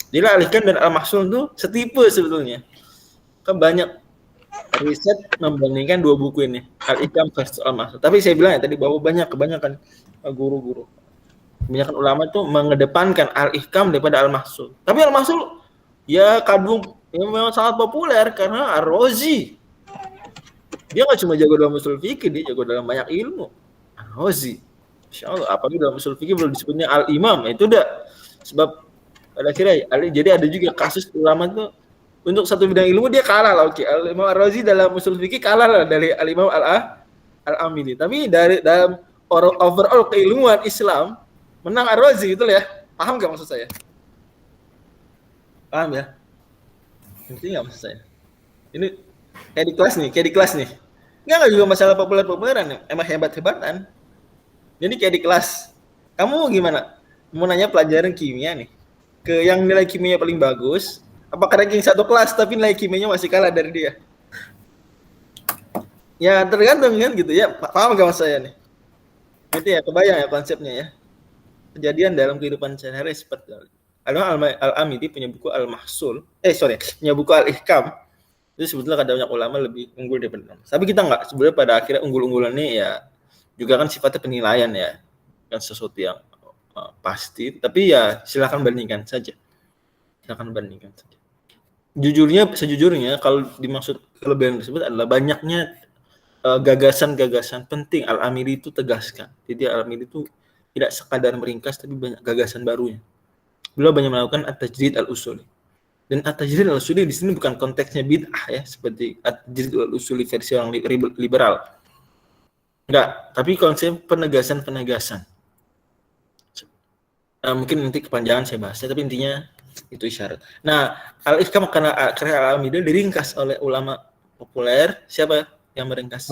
Jadi Al-Hikam dan Al-Mahsul itu setipe sebetulnya. Kan banyak riset membandingkan 2 buku ini, Al-Hikam versus Al-Mahsul. Tapi saya bilang ya tadi bahwa kebanyakan guru-guru, kebanyakan ulama itu mengedepankan Al-Hikam daripada Al-Mahsul. Tapi Al-Mahsul ya kadung yang memang sangat populer karena Ar-Razi. Dia nggak cuma jago dalam usul fikih, dia jago dalam banyak ilmu. Ar-Razi, Insya Allah. Apalagi dalam usul fikih belum disebutnya Al-Imam, itu udah sebab pada akhirnya jadi ada juga kasus ulama tuh untuk satu bidang ilmu dia kalah lah. Oke, Al-Imam Ar-Razi dalam usul fikih kalah lah dari Al-Imam Al-Amidi. Tapi dalam overall keilmuan Islam menang Ar-Razi itu ya. Paham nggak maksud saya? Paham ya? Ngerti nggak maksud saya? Ini kayak di kelas nih. Nggak juga masalah populer-populeran ya. Emang hebat-hebatan. Jadi kayak di kelas. Kamu gimana? Mau nanya pelajaran kimia nih. Ke yang nilai kimianya paling bagus, apakah ranking satu kelas tapi nilai kimianya masih kalah dari dia? Ya tergantung kan gitu ya. Paham nggak maksud saya nih? Itu ya, kebayang ya konsepnya ya. Kejadian dalam kehidupan sehari-hari seperti Al-Amidi punya buku Al-Mahsul, punya buku Al-Hikam. Itu sebetulnya ada banyak ulama lebih unggul daripada Ibnu Abbas. Tapi kita enggak, sebenarnya pada akhirnya unggul-unggulannya ya juga kan sifatnya penilaian ya, kan sesuatu yang pasti. Tapi ya silakan bandingkan saja. Sejujurnya kalau dimaksud kelebihan tersebut adalah banyaknya gagasan-gagasan penting. Al-Amili itu tegaskan. Jadi Al-Amili itu tidak sekadar meringkas tapi banyak gagasan barunya. Beliau banyak melakukan at-tajdid al-usuli. Dan at-tajdid al-usuli di sini bukan konteksnya bid'ah ya, seperti at-tajdid al-usuli versi orang liberal. Enggak, tapi konsep penegasan-penegasan. Mungkin nanti kepanjangan saya bahasnya, tapi intinya itu isyarat. Nah, al-ihkam karya al-Amili diringkas oleh ulama populer. Siapa yang meringkas?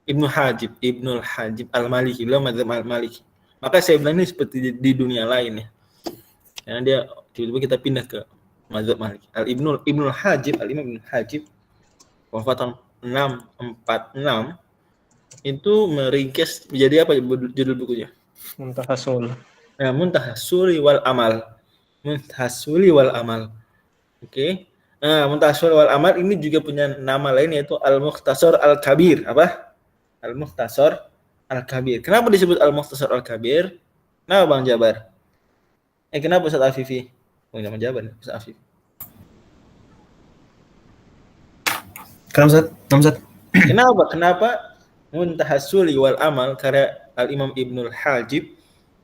Ibnu Hajib al-Maliki, beliau mazhab al-Maliki. Maka saya bilang ini seperti di dunia lain ya. Karena dia tiba-tiba kita pindah ke mazhab Maliki. Ibnu Hajib, al-Imam Ibnu Hajib wafat tahun 646 itu meringkas menjadi apa judul bukunya? Muntahasul. Nah, Muntahasuli wal Amal. Oke. Nah, Muntahasuli wal Amal ini juga punya nama lain yaitu Al-Mukhtasar Al-Kabir. Apa? Al-Mukhtasar Al-Kabir. Kenapa disebut Al-Mukhtasar Al-Kabir? Kenapa Bang Jabar? Kenapa Ustaz Afifi? Nama Jabar nih, Ustaz Afifi. Kenapa Muntahasuli wal Amal karya Al-Imam Ibnul Hajib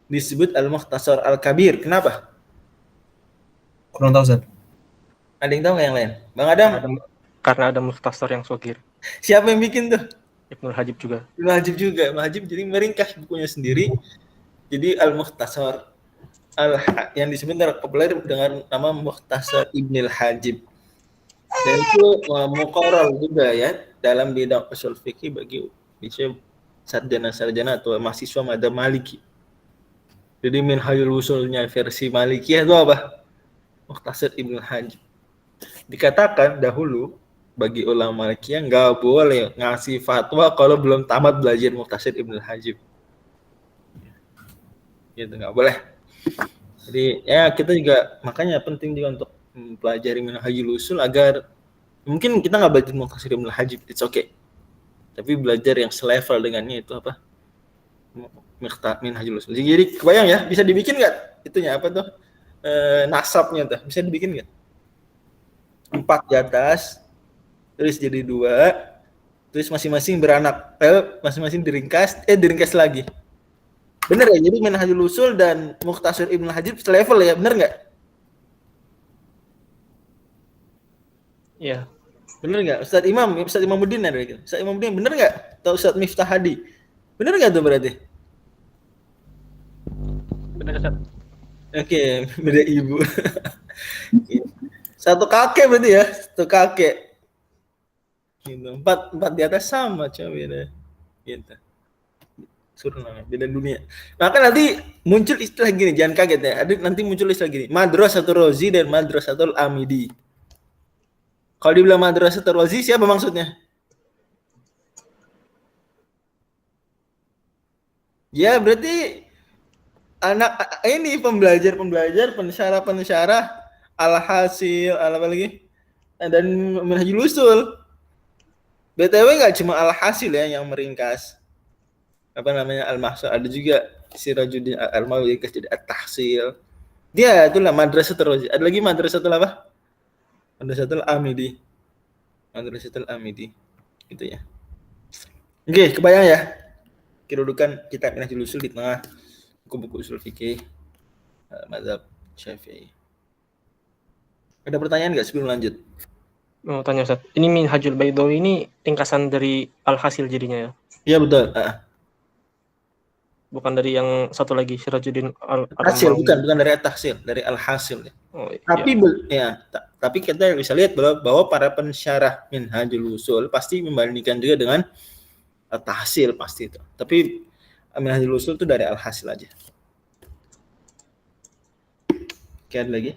disebut Al-Mukhtasar Al-Kabir? Kenapa? Kurang tahu, Ustaz. Ada yang tahu nggak yang lain? Bang Adam? Karena ada Mukhtasar yang Shogir. Siapa yang bikin tuh? Ibnul Hajib juga. Ibnul Hajib jadi meringkas bukunya sendiri. Jadi Al-Mukhtasar yang disebut populer dengan nama Mukhtasar Ibnul Hajib. Dan itu muqarrar juga ya dalam bidang ushul fikih bagi sarjana atau mahasiswa madzhab Maliki. Jadi Minhajul Usulnya versi Malikiyah itu apa? Mukhtasar Ibnul Hajib. Dikatakan dahulu bagi ulama Malikiyah nggak boleh ngasih fatwa kalau belum tamat belajar Mukhtasar Ibnul Hajib. Gitu, nggak boleh. Jadi ya kita juga makanya penting juga untuk mempelajari Minhajul Usul agar mungkin kita nggak belajar Mukhtasar Ibnul Hajib, it's okay. Tapi belajar yang selevel dengannya itu apa? Minhajul Usul. Jadi kebayang ya, bisa dibikin nggak? Itunya apa tuh? Nasabnya tuh, bisa dibikin nggak? 4 di atas, terus jadi 2, terus masing-masing beranak, masing-masing diringkas lagi. Bener ya? Jadi Minhajul Usul dan Mukhtasar Ibnul Hajib selevel ya, bener nggak? Iya. Bener nggak? Ustaz Imamuddin ada gitu. Ustaz Imamuddin bener nggak? Atau Ustaz Miftah Hadi? Bener nggak tuh berarti? Benar, Ustaz. Oke, beda ibu. Satu kakek berarti ya, satu kakek. Gitu. 4 di atas sama coba beda. Gitu. Suruh namanya, beda dunia. Maka nanti muncul istilah gini, jangan kaget ya. Nanti muncul istilah gini, Madrasatul Razi dan Madrasatul Amidi. Kalau dibilang Madrasatul Razi siapa maksudnya? Ya berarti anak ini pembelajar, pensyarah, alhasil, apa lagi? Dan Minhajul Usul. BTW nggak cuma alhasil ya yang meringkas. Apa namanya al-mahsur, ada juga Sirajuddin al-Mawi jadi at-tahsil. Dia itulah Madrasatul Razi. Ada lagi Madrasatul apa? Madrasatul Amidi. Gitu ya. Oke, kebayang ya? Kedudukan kitab Minhajul Usul di tengah buku-buku usul fikih mazhab Syafi'i. Ada pertanyaan nggak sebelum lanjut? Mau tanya, Ustaz. Ini Minhajul Baidawi ini ringkasan dari Al-Hasil jadinya ya? Iya betul. Bukan dari yang satu lagi Sirajuddin Hasil bukan dari at-tahsil, dari al-hasil. Oh, tapi iya. tapi kita bisa lihat bahwa para pensyarah Minhajul Usul pasti membandingkan juga dengan at-tahsil pasti itu. Tapi Minhajul Usul itu dari al-hasil aja. Oke, ada lagi?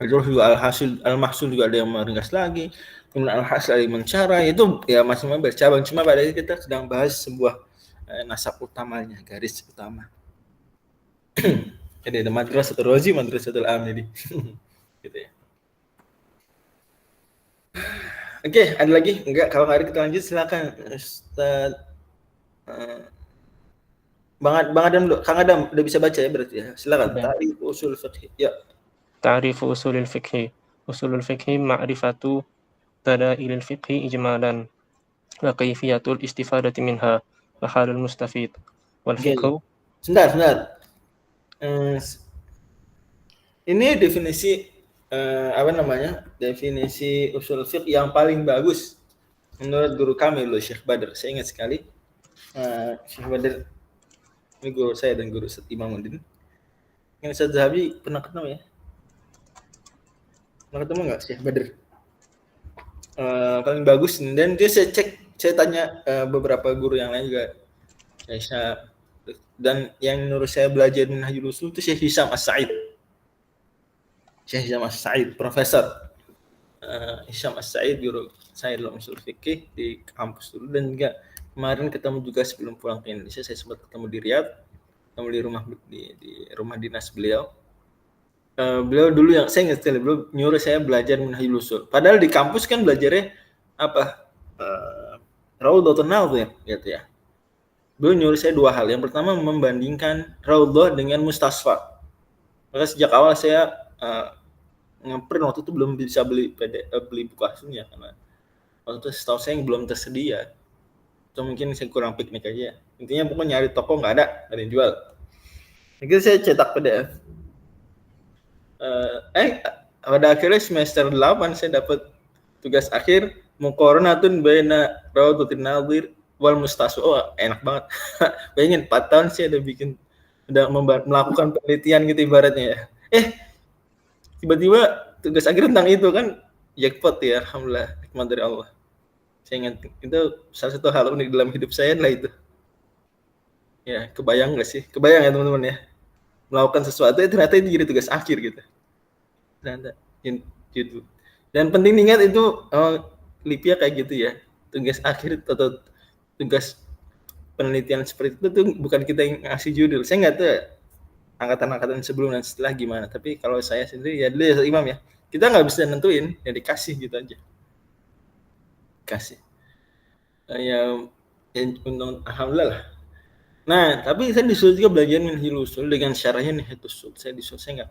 Terus juga al-hasil, al-mahsul juga ada yang meringkas lagi. Kemudian al-hasil ada yang mencara, itu ya masing-masing bercabang. Cuma pada ini kita sedang bahas sebuah nasab utamanya, garis utama. Jadi ada Madrasatul Razi, Madrasatul Am jadi. Gitu ya. Oke, ada lagi? Enggak, kalau nggak ada kita lanjut silakan Ustaz. Bang Adam dulu. Kang Adam udah bisa baca ya berarti ya. Silakan. Udah. Ta'rif usul fiqh. Ya. Ta'rifu usulil fiqhi. Usulul fiqhi ma'rifatu dalailil fiqhi ijmalan wa kaifiyatul istifadati minha wa halul mustafid. Wal Oke. fiqhu Sebentar. Ini definisi definisi usul fiqh yang paling bagus menurut guru kami loh, Syekh Badr. Saya ingat sekali Syekh Badr ini guru saya dan guru Ustaz Imamuddin. Yang Ustaz Zahabi pernah ketemu ya? Pernah ketemu nggak Syekh Badr? Paling bagus, dan dia saya tanya beberapa guru yang lain juga. Dan yang menurut saya belajar Minhajul Usul itu Syekh Hisham As-Sa'id. Syekh Hisham As-Sa'id, Profesor Hisham As-Sa'id, guru saya dalam usul fikih di kampus dulu, dan juga kemarin ketemu juga sebelum pulang ke Indonesia. Saya sempat ketemu di Riyadh, ketemu di rumah dinas beliau. Beliau dulu yang saya ingat sekali, beliau nyuruh saya belajar Minhajul Usul. Padahal di kampus kan belajarnya apa? Raudhatun Nadhir gitu ya. Beliau nyuruh saya dua hal. Yang pertama membandingkan Raudhah dengan Mustasfa. Maka sejak awal saya ngeprint waktu itu belum bisa beli buku aslinya karena waktu itu setahu saya belum tersedia. Atau mungkin saya kurang piknik aja. Intinya pokoknya nyari toko nggak ada yang jual. Jadi saya cetak PDF. Pada akhirnya semester 8 saya dapat tugas akhir muqaranatun baina Raudhatin Nadhir wal Mustasfa. Oh, enak banget. Bayangin 4 tahun sih udah melakukan penelitian gitu ibaratnya ya. Tiba-tiba tugas akhir tentang itu kan, jackpot ya, alhamdulillah, nikmat dari Allah. Saya ingat itu salah satu hal unik dalam hidup saya adalah itu. Ya, kebayang nggak sih? Kebayang ya teman-teman ya? Melakukan sesuatu ternyata itu jadi tugas akhir gitu. Ternyata gitu. Dan penting diingat itu Lipia kayak gitu ya. Tugas akhir atau tugas penelitian seperti itu tuh bukan kita yang ngasih judul. Saya nggak tahu angkatan-angkatan sebelum dan setelah gimana. Tapi kalau saya sendiri ya dulu ya Imam ya. Kita nggak bisa nentuin, ya dikasih gitu aja. Kasih. Ya untung alhamdulillah lah. Nah, tapi saya disuruh juga belajar Minhajul Usul dengan syarahnya Minhajul Usul. Saya nggak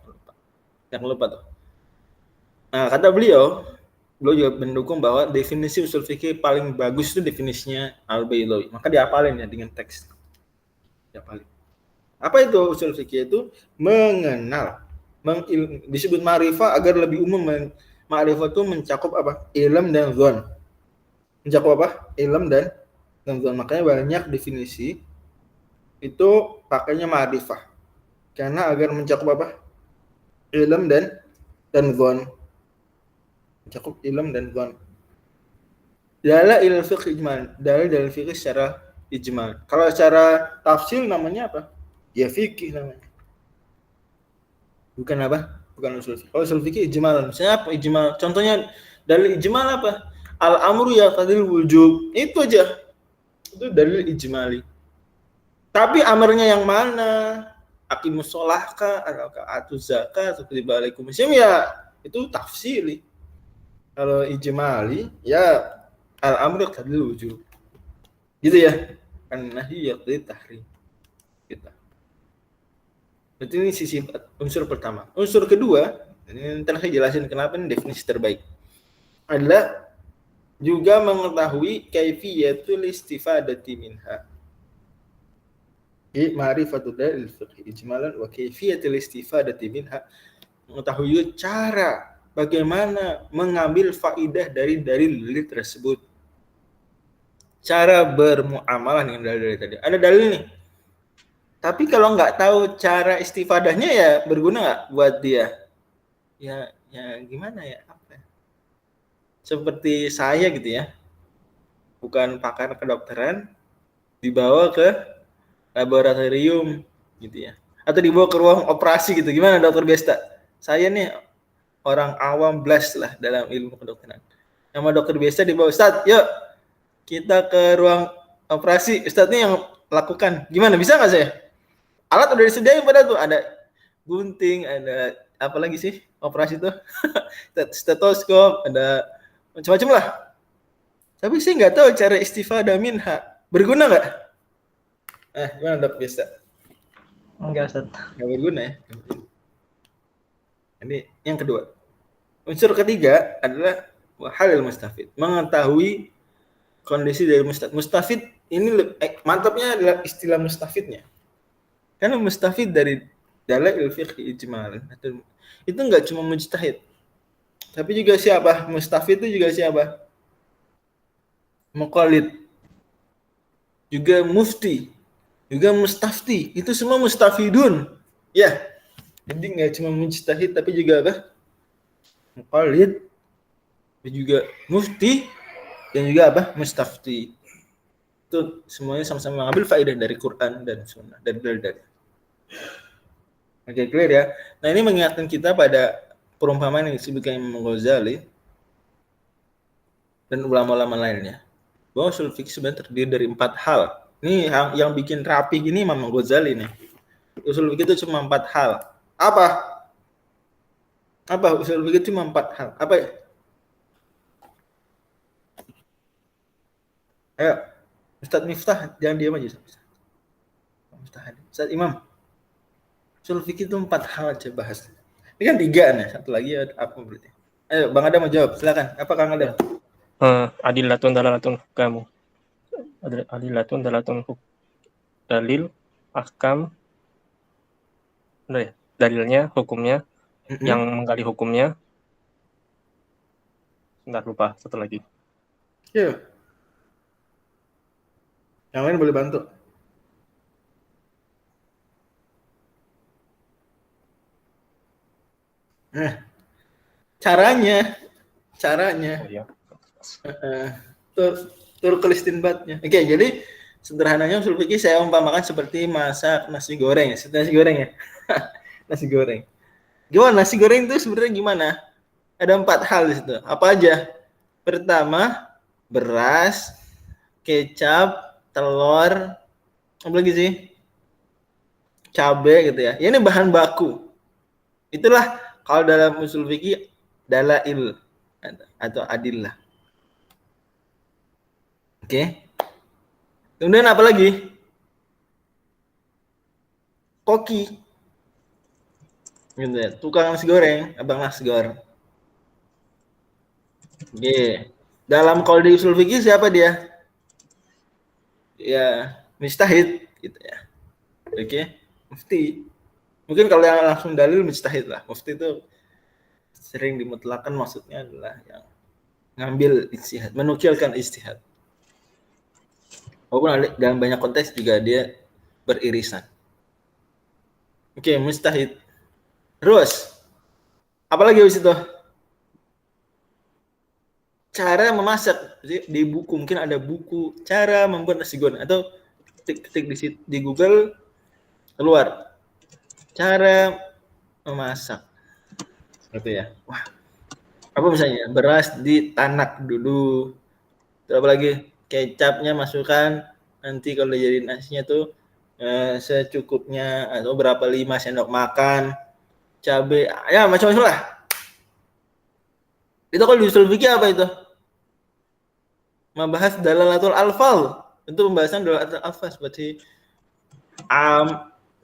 lupa tuh. Nah, kata beliau juga mendukung bahwa definisi usul fikih paling bagus itu definisinya Al-Baidawi. Maka diapalin ya dengan teks. Diapalin. Apa itu usul fikih? Itu mengenal, disebut ma'rifah agar lebih umum. Ma'rifah itu mencakup apa? Ilm dan dzan. Mencakup apa? Ilm dan dzan. Makanya banyak definisi itu pakainya ma'rifah. Karena agar mencakup apa? Ilm dan dzan. Mencakup ilm dan dzan. Dalil fiqh ijmal. Dalil fiqh secara ijmal. Kalau secara tafsir namanya apa? Ya fikih namanya. Bukan apa? Bukan usul fikih. Kalau usul fikih ijmal. Misalnya apa ijmal? Contohnya dalil ijmal apa? Al-amru yaqtadil wujub. Itu aja. Itu dalil ijmali. Tapi amarnya yang mana? Aqimus shalah kah? Atuz zakat? Atau kutibalaikum muslim ya itu tafsiri. Kalau ijmali ya al-amru yaqtadil wujub. Gitu ya. An-nahyi yaqtadil tahrim. Gitu. Berarti ini sisi unsur pertama. Unsur kedua, ini ntar saya jelasin kenapa ini definisi terbaik, adalah juga mengetahui kaifiyatul istifadati minha. Ma'rifatul dalil fiqh ijmalan wa kaifiyatul istifadati minha. Mengetahui cara bagaimana mengambil faidah dari dalil tersebut. Cara bermuamalah dengan dalil tadi. Ada dalil nih. Tapi kalau nggak tahu cara istifadahnya ya berguna nggak buat dia? Ya gimana ya? Apa? Seperti saya gitu ya, bukan pakar kedokteran, dibawa ke laboratorium gitu ya, atau dibawa ke ruang operasi gitu. Gimana dokter Besta? Saya nih orang awam blast lah dalam ilmu kedokteran. Nama dokter Besta dibawa, Ustadz, yuk kita ke ruang operasi. Ustadz nih yang lakukan. Gimana? Bisa nggak saya? Alat udah disediain pada tuh, ada gunting, ada apa lagi sih operasi tuh? Stetoskop, ada macam-macam lah. Tapi saya nggak tahu cara istifadah minha. Berguna nggak? Gimana Dok bisa? Enggak, Ustaz. Nggak berguna ya. Ini yang kedua. Unsur ketiga adalah halil mustafid, mengetahui kondisi dari mustafid. Mustafid ini mantapnya adalah istilah mustafidnya. Karena mustafid dari dalail fiqh ijmalan itu enggak cuma mujtahid. Tapi juga siapa? Mustafid itu juga siapa? Muqallid. Juga mufti, juga mustafti. Itu semua mustafidun. Ya. Jadi enggak cuma mujtahid tapi juga apa? Muqallid, juga mufti, dan juga apa? Mustafti. Itu semuanya sama-sama mengambil faedah dari Quran dan Sunnah, dari dalil. Oke, clear ya. Nah, ini mengingatkan kita pada perumpamaan yang disebutkan Imam Ghazali dan ulama-ulama lainnya, bahwa ushul fikih sebenarnya terdiri dari 4 hal. Ini yang bikin rapi gini Imam Ghazali nih. Ushul fikih itu cuma 4 hal. Apa usul fikih cuma 4 hal? Apa ya? Ayo, Ustaz Miftah, jangan diam aja. Ustaz Imam, usul fikih itu 4 hal aja bahas. Ini kan 3 nih, satu lagi apa berarti? Ayo, Bang Adam mau jawab, silakan. Apa Kang Adam? Adilatun dalalatun kamu. Adilatun dalalatun dalil, ahkam, dalilnya, hukumnya, yang menggali hukumnya. Nggak lupa, satu lagi. Iya. Yang lain boleh bantu. Caranya. Oh, iya. Turkul istinbatnya. Oke, jadi sederhananya usul fikih saya umpamakan seperti masak nasi goreng. Nasi goreng ya. Nasi goreng. Gimana nasi goreng itu sebenarnya gimana? Ada 4 hal di situ. Apa aja? Pertama, beras, kecap, telur, apa lagi sih? Cabai gitu ya. Ini bahan baku. Itulah kalau dalam usul fikih dalail atau adillah. Oke. Kemudian apa lagi? Koki. Gitu ya. Tukang nasi goreng, abang nasi goreng. Oke. Dalam kalau di usul fikih siapa dia? Ya, mujtahid gitu ya. Oke. Mufti. Mungkin kalau yang langsung dalil mujtahid lah. Mufti itu sering dimutlakan, maksudnya adalah yang ngambil ijtihad, menukilkan ijtihad. Walaupun dalam banyak konteks juga dia beririsan. Oke, mujtahid. Terus apalagi habis itu? Cara memasak. Di buku mungkin ada buku cara membuat nasi goreng, atau ketik di Google keluar cara memasak. Gitu ya. Wah. Apa misalnya? Beras ditanak dulu. Terus apa lagi? Kecapnya masukkan, nanti kalau jadi nasinya tuh secukupnya atau berapa 5 sendok makan. Cabai, ya macam-macam lah. Itu kalau di usul fikih apa itu? Membahas dalalatul alfal. Itu pembahasan dalalatul alfal seperti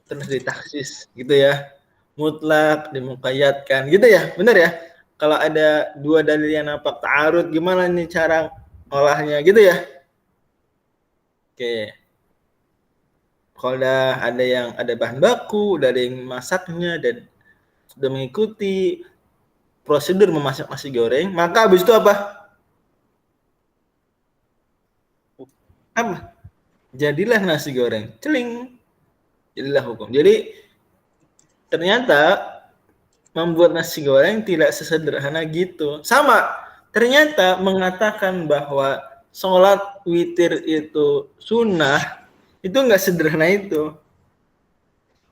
terus ditaksis gitu ya. Mutlak, dimuqayyadkan gitu ya. Benar ya? Kalau ada 2 dalil yang nampak ta'arud, gimana nih cara olahnya gitu ya? Oke. Kalau udah ada bahan baku, udah ada yang masaknya dan sudah mengikuti prosedur memasak nasi goreng, maka habis itu apa? Jadilah nasi goreng. Celing. Jadilah hukum. Jadi ternyata membuat nasi goreng tidak sesederhana gitu. Sama, ternyata mengatakan bahwa sholat witir itu sunnah, itu nggak sederhana itu.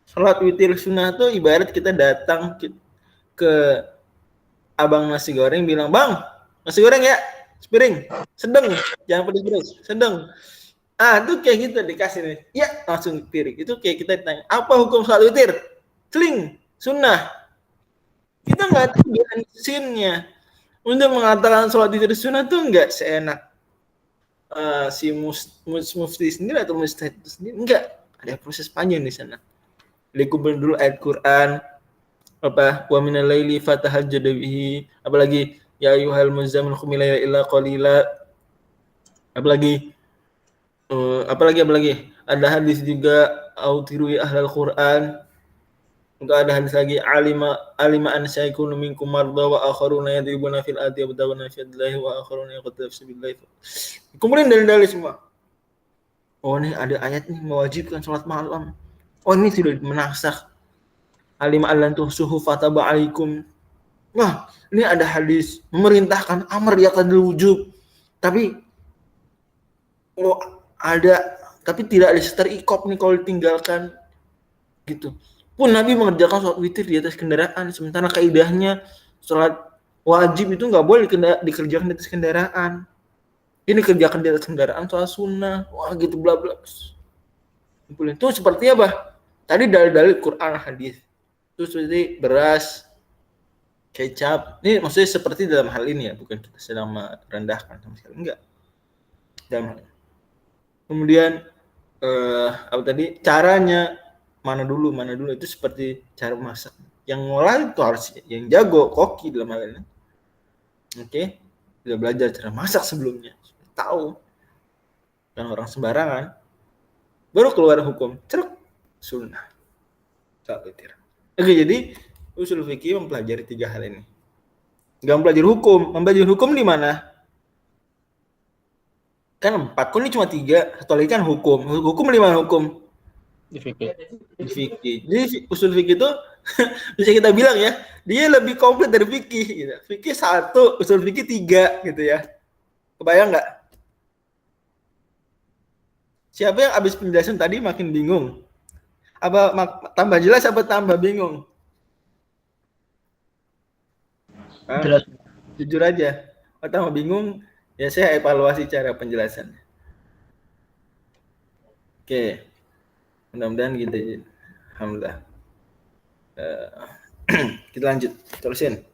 Sholat witir sunnah itu ibarat kita datang ke abang nasi goreng bilang, "Bang, nasi goreng ya, sepiring, sedang, jangan pedes-pedes, sedang." Itu kayak gitu dikasih nih. Ya, langsung piring. Itu kayak kita ditanya, "Apa hukum sholat witir?" Celing. sunnah. Kita nggak tahu behind the scene-nya. Untuk mengatakan sholat itu sunnah tuh nggak seenak si mufti sendiri atau mustahid itu sendiri. Enggak, ada proses panjang di sana. Dikumpulin dulu ayat Quran, apa wa minal laili fatahajjad bihi, apalagi ya ayyuhal muzammil qum laila illa qalila, apalagi ada hadis juga autiru ahlal Quran. Untuk ada hadis lagi alima an sayakunu minkum marda wa akharuna yadribuna fil ardi yabtaguna fadlillahi wa akharuna yaqtuluna fi sabilillah. Kumpulin dalil-dalil semua. Oh, ini ada ayat nih mewajibkan sholat malam. Oh, ini sudah menasakh. Alima allan tuhsuhu fataba alaikum. Wah, ini ada hadis memerintahkan amr yaqtadil wujub. Tapi tapi tidak ada teriqab nih kalau ditinggalkan gitu. Pun Nabi mengerjakan sholat witir di atas kendaraan, sementara kaidahnya sholat wajib itu nggak boleh dikerjakan di atas kendaraan. Ini kerjakan di atas kendaraan sholat sunnah, wah gitu bla bla. Itu seperti apa? Tadi dalil-dalil Quran hadis. Itu seperti beras, kecap. Ini maksudnya seperti dalam hal ini ya, bukan kita sedang merendahkan sama sekali, enggak. Dalam hal ini. Kemudian apa tadi? Caranya mana dulu itu seperti cara masak. Yang ngolah itu harus yang jago, koki dalam hal ini. Oke, sudah belajar cara masak sebelumnya, tahu. Dan orang sembarangan baru keluar hukum, ceruk sunnah. Saat witir. Oke, jadi usul fikih mempelajari 3 hal ini. Enggak mempelajari hukum. Mempelajari hukum di mana? Kan 4, kok ini cuma 3. Satu lagi kan hukum. Hukum di mana hukum? Di fikih. Di fikih. Jadi usul fikih itu bisa kita bilang ya, dia lebih komplit dari fikih gitu. Fikih 1, usul fikih 3 gitu ya. Kebayang nggak? Siapa yang habis penjelasan tadi makin bingung? Apa tambah jelas apa tambah bingung? Jelas. Jujur aja. Kalau tambah bingung, ya saya evaluasi cara penjelasannya. Oke. Mudah-mudahan gitu. Alhamdulillah. Kita lanjut. Terusin.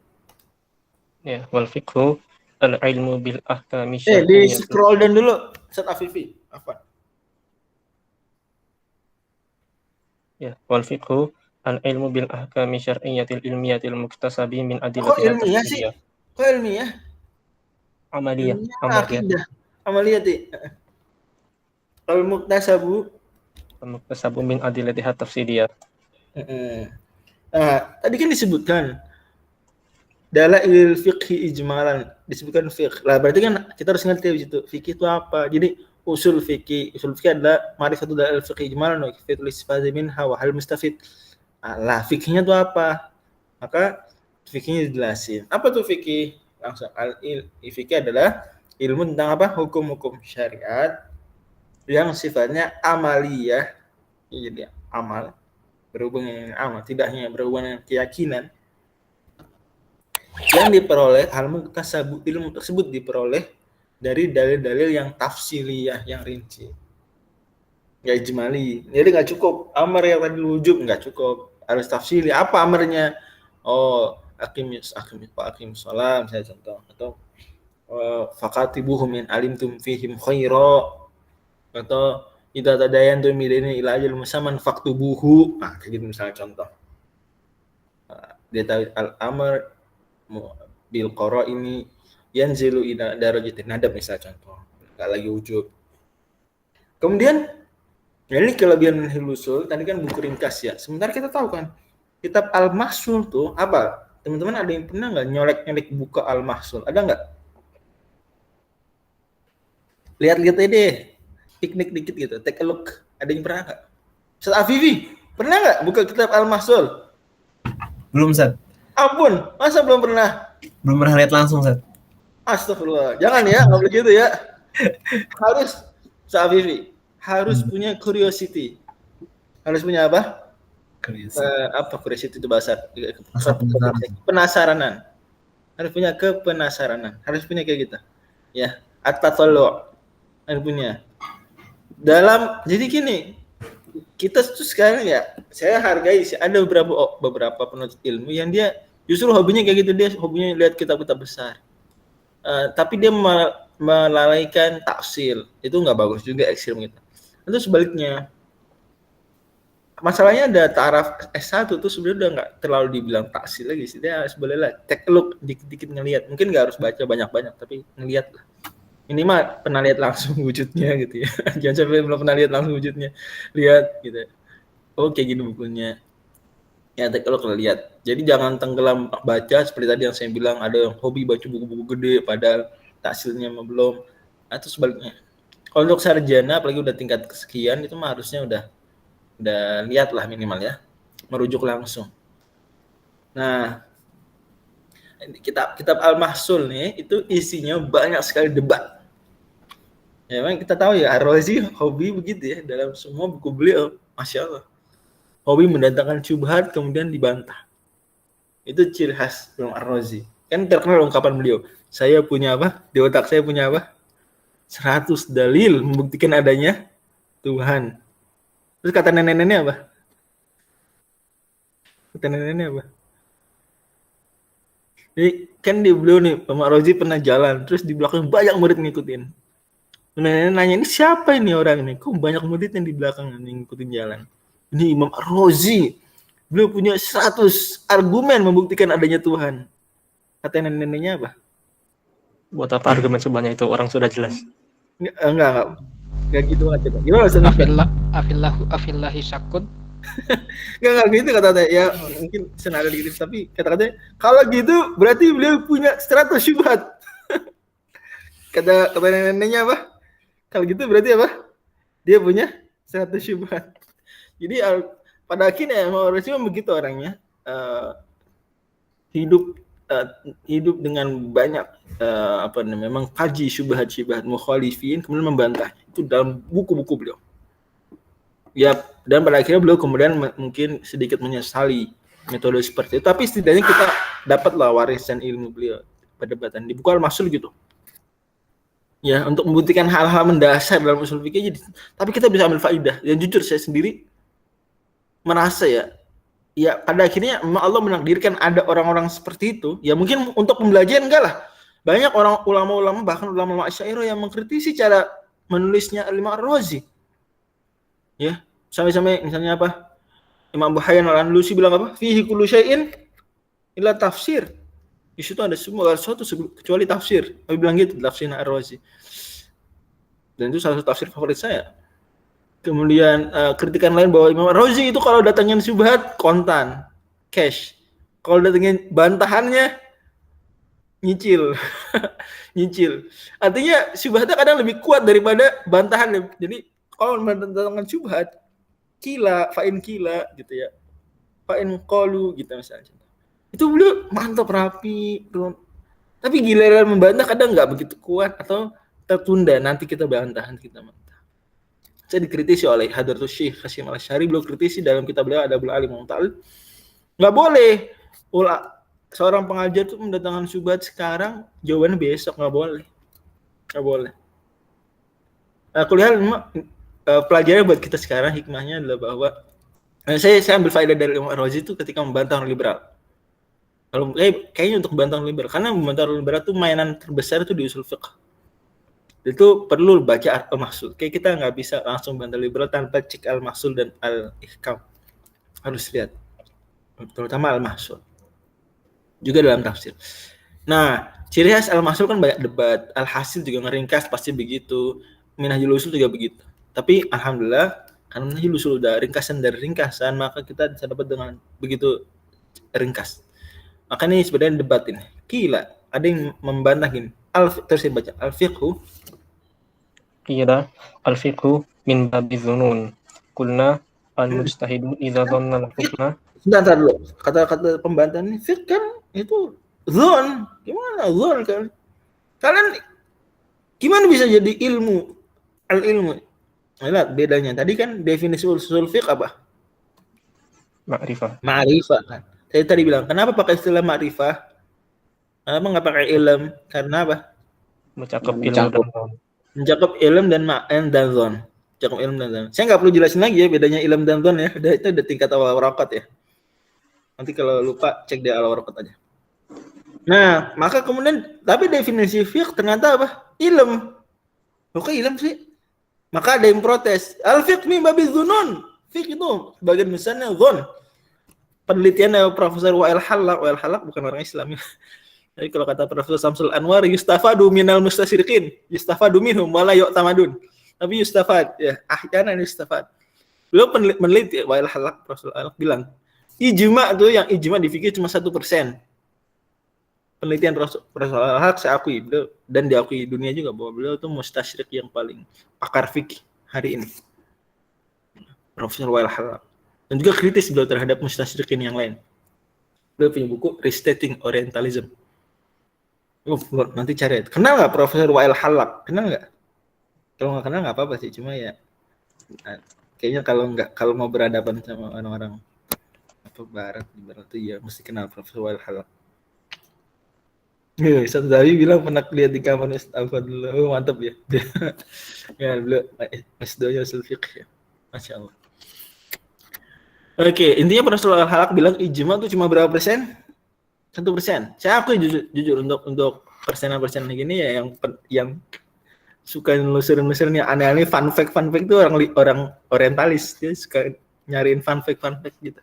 Ya, wal fiqhu al-ilmu bil ahkami Di syar'iyyah. scroll down dulu. Ustaz Afifi. Apa? Ya, wal fiqhu al-ilmu bil ahkami syar'iyyatil ilmiyatil muktasabi min Kok adillati ilmiah sih? Kok ilmiah? amaliyah. Akidah. Amaliyah ti. Al-muktasabu. Muktasabu min adillati tafsiriyah. Nah, tadi kan disebutkan dalail fiqhi ijmalan, disebutkan fiqh. Lah berarti kan kita harus ngerti di situ fikih itu apa. Jadi usul fikih adalah ma'rifatul dalail fiqhi ijmalan wa kifayatul istifadati minha wa hal mustafid. Lah fikihnya itu apa? Maka fikihnya dijelasin. Apa tuh fikih? Langsung fikih adalah ilmu tentang apa? Hukum-hukum syariat yang sifatnya amaliyah. Jadi amal berhubungan dengan amal, tidak hanya berhubungan dengan keyakinan. Yang diperoleh ilmu tersebut diperoleh dari dalil-dalil yang tafsiliyah, yang rinci, nggak ijmali. Jadi nggak cukup amar yang tadi wujub, nggak cukup, harus tafsili. Apa amarnya? Oh, akim salam saya contoh, atau faqatibuhum min alimtum fihim khaira, atau idza tadayantum bidainin ila ajal musamman faktubuhu. Nah, gitu misalnya contoh. Dia tahu al-amr bil qara ini yanzilu ila darajatin nadab misalnya contoh. Enggak lagi wujub. Kemudian ini kelebihan Hilusul, tadi kan buku ringkas ya. Sementara kita tahu kan kitab Al-Mahsul tuh apa? Teman-teman ada yang pernah nggak nyolek-nyolek buku Al-Mahsul? Ada nggak? Lihat-lihat aja deh. Piknik dikit gitu, take a look. Ada yang pernah nggak? Ustaz Afifi, pernah nggak buka kitab Al-Mahsul? Belum, Ustaz. Ampun, masa belum pernah? Belum pernah lihat langsung, Ustaz. Astagfirullah, jangan ya, nggak boleh gitu ya. Harus, Ustaz Afifi, harus punya curiosity. Harus punya apa? Apa curiosity itu bahasa? Penasaranan. Harus punya kepenasaranan. Harus punya kayak gitu. Ya, at-tatallu'. Harus punya. Jadi gini, kita tuh sekarang ya, saya hargai sih ada beberapa penuntut ilmu yang dia justru hobinya kayak gitu, dia hobinya lihat kitab-kitab besar. Tapi dia melalaikan taksil, itu nggak bagus juga ekstrem gitu. Itu sebaliknya. Masalahnya ada taraf S1 tuh sebenarnya udah nggak terlalu dibilang taksil lagi sih, dia harus boleh lah take a look, dikit-dikit ngelihat, mungkin nggak harus baca banyak-banyak tapi ngelihat lah. Ini mah pernah lihat langsung wujudnya gitu ya. Jangan sampai belum pernah lihat langsung wujudnya, lihat gitu. Oh kayak gini bukunya. Ya take a look, lihat. Jadi jangan tenggelam baca seperti tadi yang saya bilang, ada yang hobi baca buku-buku gede padahal taksilnya belum. Atau sebaliknya. Kalau untuk sarjana apalagi udah tingkat kesekian itu mah harusnya udah lihat lah minimal ya, merujuk langsung. Nah, kitab Al-Mahsul nih itu isinya banyak sekali debat. Ya memang kita tahu ya Ar-Razi hobi begitu ya, dalam semua buku beliau, Masya Allah, hobi mendatangkan syubhat kemudian dibantah. Itu ciri khas Imam Ar-Razi. Kan terkenal ungkapan beliau, saya punya apa? Di otak saya punya apa? 100 dalil membuktikan adanya Tuhan. Terus kata nenek-neneknya apa? Kata nenek-neneknya apa? Jadi kan di beliau nih, Imam Ar-Razi pernah jalan, terus di belakang banyak murid ngikutin. Nenek-nenek nanya, ini siapa ini orang ini? Kok banyak murid yang di belakang ngikutin jalan? Ini Imam Ar-Razi. Beliau punya 100 argumen membuktikan adanya Tuhan. Kata nenek-neneknya apa? Buat apa argumen sebanyak itu, orang sudah jelas. Enggak gitu aja. Gimana Ustaz? Afillahi syakun. Enggak gitu kata-kata. Ya mungkin senada gitu, tapi kata-katanya kalau gitu berarti beliau punya 100 syubhat. Kata neneknya apa? Kalau gitu berarti apa? Dia punya 100 syubhat. Jadi pada akhirnya Imam Ar-Razi begitu orangnya, hidup dengan banyak memang kaji syubhat mukhalifin kemudian membantah itu dalam buku-buku beliau. Ya, dan pada akhirnya beliau kemudian mungkin sedikit menyesali metode seperti itu, tapi setidaknya kita dapatlah warisan ilmu beliau perdebatan di buku Al-Mahsul gitu. Ya, untuk membuktikan hal-hal mendasar dalam usul fikih, tapi kita bisa ambil faidah. Dan jujur saya sendiri merasa ya pada akhirnya Allah menakdirkan ada orang-orang seperti itu. Ya mungkin untuk pembelajaran enggak lah. Banyak orang ulama-ulama bahkan ulama Asy'ariyah yang mengkritisi cara menulisnya Imam Ar-Razi. Ya, sampai-sampai misalnya apa? Imam Abu Hayyan Al-Andalusi bilang apa? Fihi kullu syai'in illa tafsir. Di situ ada semua sesuatu kecuali tafsir. Dia bilang gitu tafsirnya Ar-Razi. Dan itu salah satu tafsir favorit saya. Kemudian kritikan lain bahwa Imam Ar-Razi itu kalau datangin syubhat kontan, cash. Kalau datangin bantahannya nyicil. Nyicil. Artinya syubhatnya kadang lebih kuat daripada bantahan. Jadi kalau mendatangkan syubhat fa'in kila gitu ya. Fa'in qalu gitu misalnya. Itu beliau mantap rapi, tapi giliran membantah kadang nggak begitu kuat atau tertunda, nanti kita bantah, Saya dikritisi oleh Hadratus Syekh Hasyim Al-Asy'ari, beliau kritisi dalam kitab beliau Adabul Alim wa Ta'lim. Nggak boleh seorang pengajar itu mendatangkan syubhat sekarang, jawabannya besok, nggak boleh. Aku lihat pelajaran buat kita sekarang hikmahnya adalah bahwa saya ambil faedah dari Imam Ar-Razi itu ketika membantah orang liberal. Kalau kayaknya untuk membantah orang liberal, karena membantah orang liberal itu mainan terbesar itu di usul fiqh. Itu perlu baca Al-Mahsul. Kayak kita nggak bisa langsung bantah liberal tanpa cek Al-Mahsul dan Al-Ihkam. Harus lihat, terutama Al-Mahsul. Juga dalam tafsir. Nah, ciri khas Al-Mahsul kan banyak debat. Al-Hasil juga ngeringkas pasti begitu. Minhajul Usul juga begitu. Tapi alhamdulillah karena Minhajul Usul udah ringkasan dari ringkasan, maka kita bisa dapat dengan begitu ringkas. Maka ini sebenarnya debat ini. Gila, ada yang membantah gini. Terus saya baca al-fiqhu. Qila al-fiqhu min babi dzunun. Qulna al-mujtahidu idza dhanna al-hukma. Sebentar dulu. Kata-kata pembantah ini fiqh kan itu dzon. Gimana dzon kan? Kalian gimana bisa jadi ilmu? Al-ilmu. Lihat bedanya. Tadi kan definisi usul fiqh apa? Ma'rifah. Ma'rifah kan. Saya tadi bilang, kenapa pakai istilah ma'rifah? Kenapa nggak pakai ilm? Karena apa? Mencakup ilmu dan Mencakup ilm dan zon. cakup ilm dan zon. Saya nggak perlu jelasin lagi ya bedanya ilm dan zon ya. Itu udah tingkat awal warakat ya. Nanti kalau lupa cek di awal warakat aja. Nah, maka kemudian tapi definisi fiqh ternyata apa? Ilm. Kok ilm sih? Maka ada yang protes. Al-fiqh min babi dzunun. Fiqh itu bagian besarnya zon. Penelitian Profesor Wa'il Halak bukan orang Islam ya. Jadi kalau kata Profesor Samsul Anwar, yustafadu minal mustasyriqin, yustafadu minhum wala yu'tamadun. Tapi yustafad ya, ahyanan yustafad. Beliau meneliti Wa'il Halak, Profesor Halak bilang, ijma itu yang ijma di fikih cuma 1%. Penelitian Profesor Halak saya akui beliau dan diakui dunia juga bahwa beliau itu mustasyriq yang paling pakar fikih hari ini. Profesor Wa'il Halak. Dan juga kritis beliau terhadap mustasyriqin yang lain. Beliau punya buku Restating Orientalism. Nanti cari. Kenal nggak Profesor Wa'il Halak? Kenal nggak? Kalau nggak kenal nggak apa-apa sih. Cuma ya kayaknya kalau mau berhadapan sama orang-orang barat itu ya mesti kenal Profesor Wa'il Halak. Ustaz Zawi bilang pernah lihat di kamar Ustaz dulu. Oh, mantap ya. Ya beliau S2-nya usul fiqh ya. Masya Allah. Oke, intinya Profesor Wa'il Halak bilang ijma itu cuma berapa persen? 1%. Saya akui jujur untuk persenan gini ya yang suka nelusurin aneh-aneh fun fact itu orang orientalis, dia suka nyariin fun fact gitu.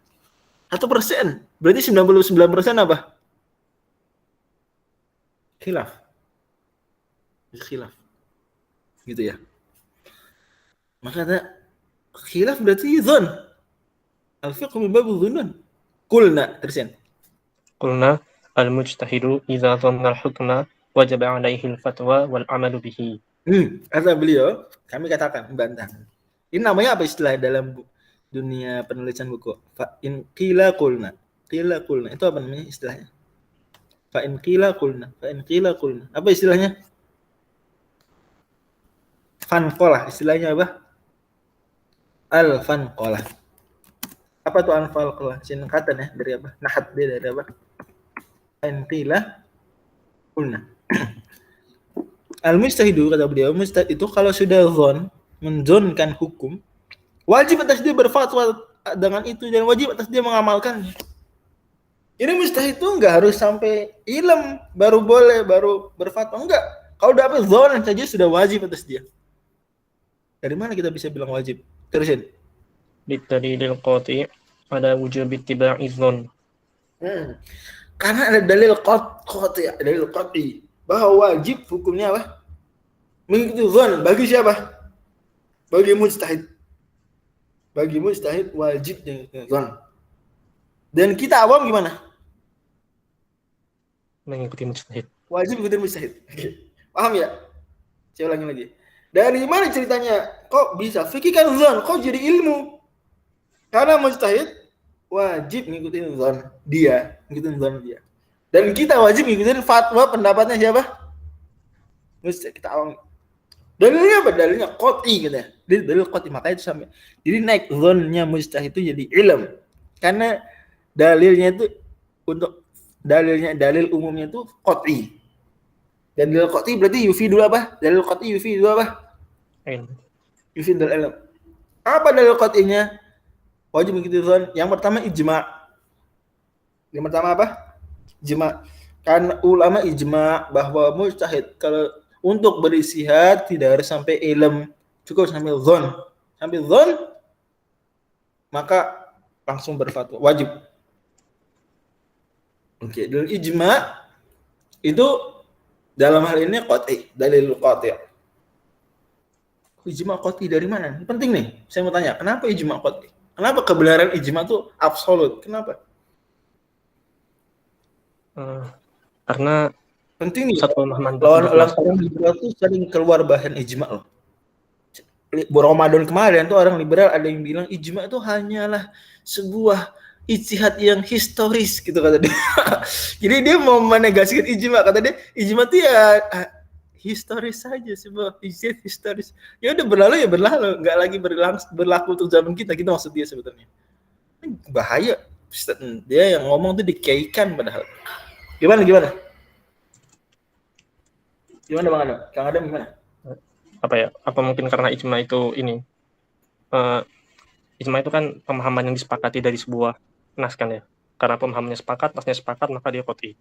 1%. Berarti 99% apa? Khilaf. Gitu ya. Maka ada khilaf berarti dzon. Al-fiqh min babi dzunun. Qulna terusin. Qulna al-mujtahidu idza dhanna al-hukma wajaba 'alaihi al-fatwa wal 'amalu bihi. Kata beliau, kami katakan membantah. Ini namanya apa istilah dalam dunia penulisan buku? Fa in qila qulna. Qila qulna itu apa namanya istilahnya? Fa in qila qulna. Apa istilahnya? Fanqalah, istilahnya apa? Al-fanqalah. Apa tuh al-fanqalah? Singkatan ya dari apa? Nahat dia dari apa? Fa in qila qulna. Al-mujtahidu kata beliau, mujtahid itu kalau sudah menzonkan hukum, wajib atas dia berfatwa dengan itu dan wajib atas dia mengamalkannya. Ini mujtahid itu enggak harus sampai ilm baru boleh, baru berfatwa, enggak. Kalau udah apa zon saja sudah wajib atas dia. Dari mana kita bisa bilang wajib? Terusin. Bidalilil qati' ada wujub ittiba'i dzon. Karena ada dalil qati' bahwa wajib hukumnya apa? Mengikuti zon bagi siapa? Bagi mujtahid. Bagi mujtahid wajib zon. Dan kita awam gimana? Mengikuti mujtahid. Wajib ikuti mujtahid. Paham ya? Saya ulangi lagi. Dari mana ceritanya? Kok bisa? Fikih kan zon, kok jadi ilmu? Karena mujtahid wajib ngikutin zon dia. Dan kita wajib ngikutin fatwa pendapatnya siapa? Mujtahid kita awam. Dalilnya apa? Dalilnya qat'i gitu ya. Dalil qat'i, makanya itu sampai. Jadi naik zonnya mujtahid itu jadi ilm. Karena dalilnya itu dalil umumnya itu qat'i. Dan dalil qat'i berarti yufidu apa? Dalil qat'i yufidu apa? Ilm. Yufidu ilm. Apa dalil qat'inya? Wajib mengikuti zon. Yang pertama ijma'. Yang pertama apa? Ijma'. Karena ulama ijma' bahwa mujtahid kalau untuk beristihad tidak harus sampai ilm, cukup sampai zon. Sampai zon maka langsung berfatwa, wajib. Oke, dan ijma' itu dalam hal ini qat'i, dalil qat'i'. Ijma' qat'i dari mana? Ini penting nih. Saya mau tanya, kenapa ijma' qat'i? Kenapa kebenaran ijma' itu absolut? Kenapa? Karena penting nih. satu pemahaman Orang liberal tuh sering keluar bahan ijma' loh. Ramadan kemarin tuh orang liberal ada yang bilang ijma' itu hanyalah sebuah ijtihad yang historis gitu kata dia. Jadi dia mau menegasikan ijma', kata dia ijma' itu ya historis saja, sebuah ijtihad historis. Ya udah berlalu ya berlalu, nggak lagi berlaku untuk zaman kita maksud dia sebetulnya. Ini bahaya. Dia yang ngomong tuh dikaikan padahal. Gimana? Gimana Bang Adam? Kang Adam gimana? Apa ya? Apa mungkin karena ijma itu ini ijma itu kan pemahaman yang disepakati dari sebuah nas kan ya. Karena pemahamannya sepakat, nasnya sepakat, maka dia qat'i.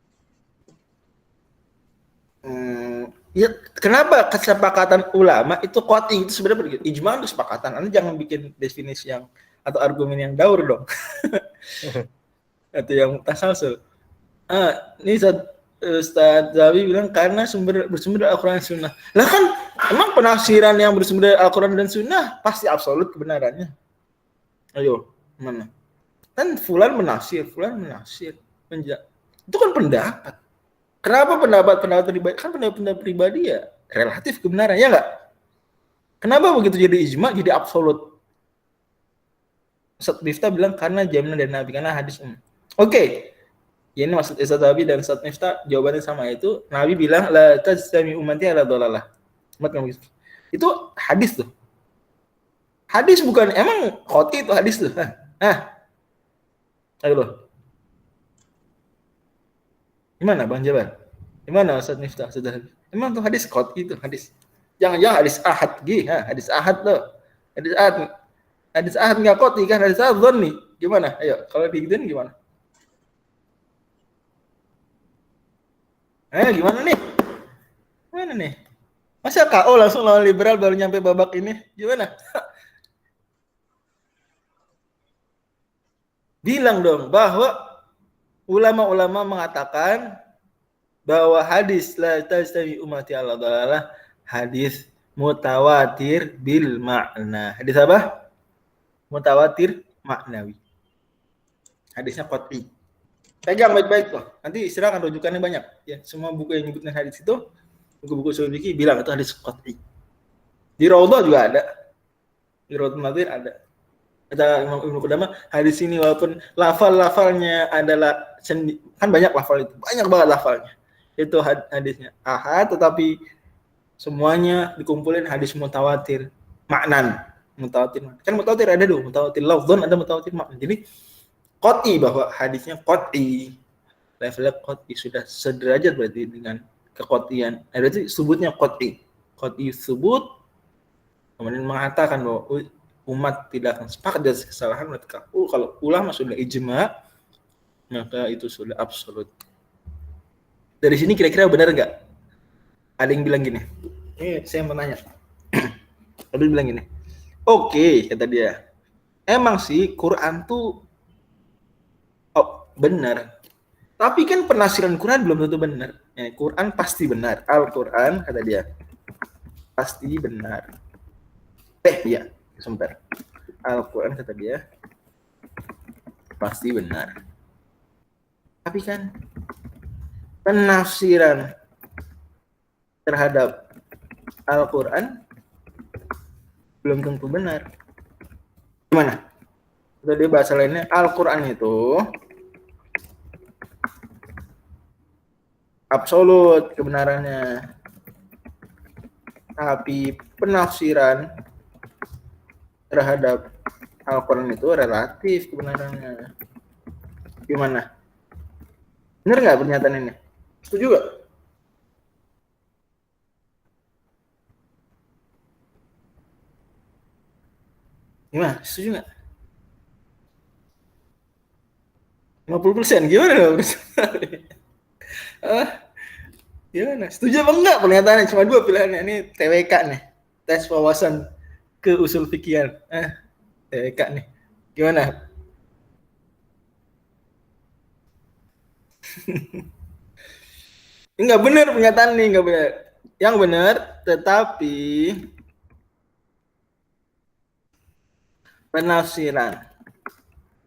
Ya, kenapa kesepakatan ulama itu qat'i? Itu sebenarnya begitu. Ijma itu kesepakatan. Anda jangan bikin definisi yang atau argumen yang daur dong. Atau yang tasalsul. Ini Ustaz Zawi bilang karena bersumber dari Al-Quran dan Sunnah. Lah kan emang penafsiran yang bersumber dari Al-Quran dan Sunnah pasti absolut kebenarannya. Ayo, mana? Kan fulan menafsir. Itu kan pendapat. Kenapa pendapat pribadi? Kan pendapat pribadi ya relatif kebenaran, ya enggak? Kenapa begitu jadi ijma, jadi absolut? Ustaz Miftah bilang karena jaminan dari Nabi, karena hadis Oke. Ya, ini maksud Ustaz Nabi dan Ustaz Miftah jawabannya sama, itu Nabi bilang la tajtami ummati ala dhalalah. Itu hadis tuh. Hadis bukan emang qat'i itu hadis tuh. Ayo loh. Gimana Bang Jabar? Gimana Ustaz Miftah? Emang tuh hadis qat'i itu hadis. Jangan hadis ahad hadis ahad tuh. Hadis ahad enggak qat'i kan, hadis ahad dhanni. Gimana? Ayo, kalau digituin gimana? Gimana nih? Mana nih? Masa KO langsung lawan liberal baru nyampe babak ini? Gimana? Bilang dong bahwa ulama-ulama mengatakan bahwa hadis la tajtami ummati ala dhalalah hadis mutawatir bil makna. Hadis apa? Mutawatir maknawi. Hadisnya qat'i. Pegang baik-baik loh. Nanti silakan rujukannya banyak. Ya, semua buku yang nyebutin hadis itu, buku-buku usul fikih bilang itu hadis qat'i. Di Raudhah juga ada. Di Raudhah Nadir ada. Kata Imam Ibnu Qudamah, hadis ini walaupun lafal-lafalnya adalah kan banyak lafal itu, banyak banget lafalnya. Itu hadisnya ahad, tetapi semuanya dikumpulin hadis mutawatir maknan. Mutawatir. Kan mutawatir ada dua, mutawatir lafdhan, ada mutawatir maknan. Jadi qat'i bahwa hadisnya qat'i, levelnya qat'i, sudah sederajat berarti dengan keqat'ian. Berarti sebutnya qat'i subut, kemudian mengatakan bahwa umat tidak akan sepakat dari kesalahan, mereka kalau ulama sudah ijma, maka itu sudah absolut. Dari sini kira-kira benar nggak? Ada yang bilang gini, ini saya mau nanya. Ada yang bilang gini, oke, kata dia, emang sih Quran tuh benar. Tapi kan penafsiran Quran belum tentu benar. Quran pasti benar. Al-Quran, kata dia, pasti benar. Ya, sebentar. Al-Quran, kata dia, pasti benar. Tapi kan penafsiran terhadap Al-Quran belum tentu benar. Gimana? Tadi bahasa lainnya, Al-Quran itu absolut kebenarannya, tapi penafsiran terhadap Al-Quran itu relatif kebenarannya. Gimana? Benar nggak pernyataan ini? Setuju nggak? Gimana? Setuju nggak? 50%. Gimana? Gimana? Setuju apa enggak pernyataannya? Cuma dua pilihannya. Ini TWK nih, tes wawasan ke usul fikihan. TWK nih. Gimana? Enggak benar pernyataan nih, enggak benar. Yang benar, tetapi penafsiran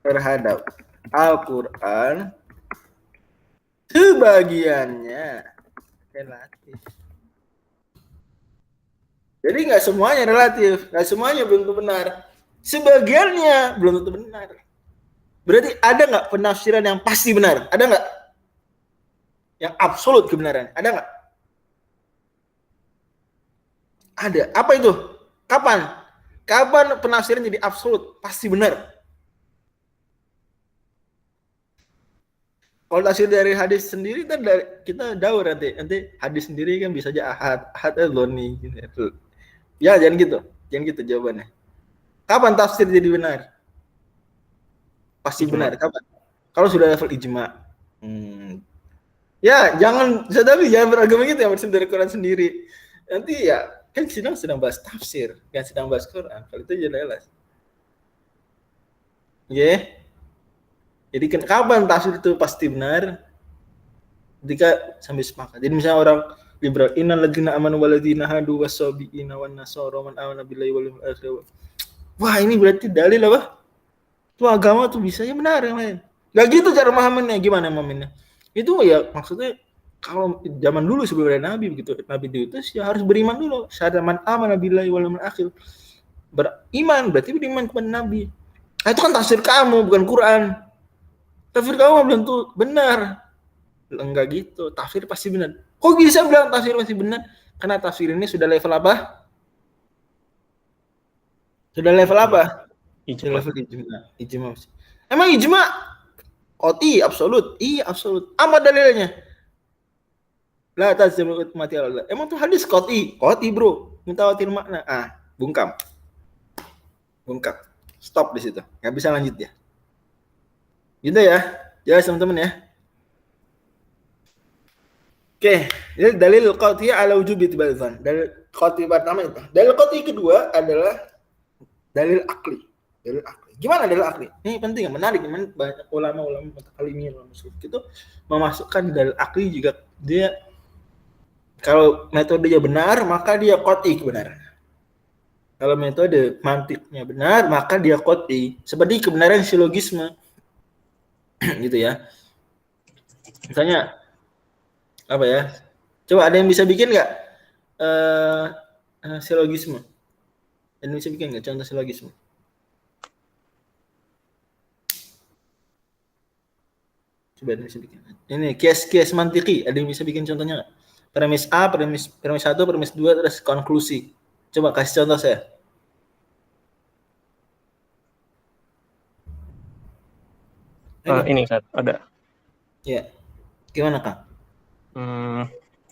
terhadap Al-Quran sebagiannya relatif. Jadi nggak semuanya relatif, nggak semuanya belum tentu benar. Sebagiannya belum tentu benar. Berarti ada nggak penafsiran yang pasti benar? Ada nggak? Yang absolut kebenaran? Ada nggak? Ada. Apa itu? Kapan? Kapan penafsiran jadi absolut? Pasti benar. Kalau tafsir dari hadis sendiri kan kita daur nanti hadis sendiri kan bisa aja ahad dhoni gitu. Ya jangan gitu jawabannya. Kapan tafsir jadi benar? Pasti Ijma. benar. Kapan? Kalau sudah level ijma. Ya, jangan beragama gitu ya, bersumber dari Quran sendiri. Nanti ya, kan sedang bahas tafsir, kan sedang bahas Quran. Kalau itu jelas. Ya. Jadi kapan tafsir itu pasti benar? Ketika sampai sepakat. Jadi misalnya orang liberal, innal ladzina amanu wal ladzina hadu wasabiina wan nasara man amana billahi wal yawmil akhir. Wah, ini berarti dalil apa? Itu agama tuh bisanya benar yang lain. Gak gitu cara memahaminya, gimana memahaminya? Itu ya maksudnya kalau zaman dulu sebelum ada Nabi begitu, Nabi diutus ya harus beriman dulu. Syahadat man amana billahi wal yawmil akhir. Beriman berarti beriman kepada Nabi. Nah, itu kan tafsir kamu, bukan Quran. Tafsir kamu belum tentu benar. Enggak gitu, tafsir pasti benar. Kok bisa bilang tafsir pasti benar? Karena tafsir ini sudah level apa? Sudah level apa? Sudah level ijma. Emang ijma qati absolut? Iya absolut. Apa dalilnya? La tazmu mati Allah. Emang tuh hadis qati bro. Mutawatir makna. Bungkam. Stop di situ. Nggak bisa lanjut ya. Gitu ya. Jelas teman-teman ya. Oke, jadi dalil qati ala wujubi ittiba'i dzan. Dalil qati pertama itu. Dalil qati kedua adalah dalil akli. Gimana dalil akli? Ini penting, menarik. Banyak ulama-ulama mutakallimin itu memasukkan dalil akli juga. Dia kalau metodenya benar, maka dia qati kebenaran. Kalau metode mantiknya benar, maka dia qati. Seperti kebenaran silogisme. Gitu ya. Misalnya apa ya? Coba ada yang bisa bikin nggak silogisme? Ada yang bisa bikin nggak contoh silogisme? Coba ada yang bisa bikin. Ini case mantiki. Ada yang bisa bikin contohnya nggak? Premis A, premis 1, premis 2, terus konklusi. Coba kasih contoh saya. Ini Kak, ada. Ya. Gimana Kak?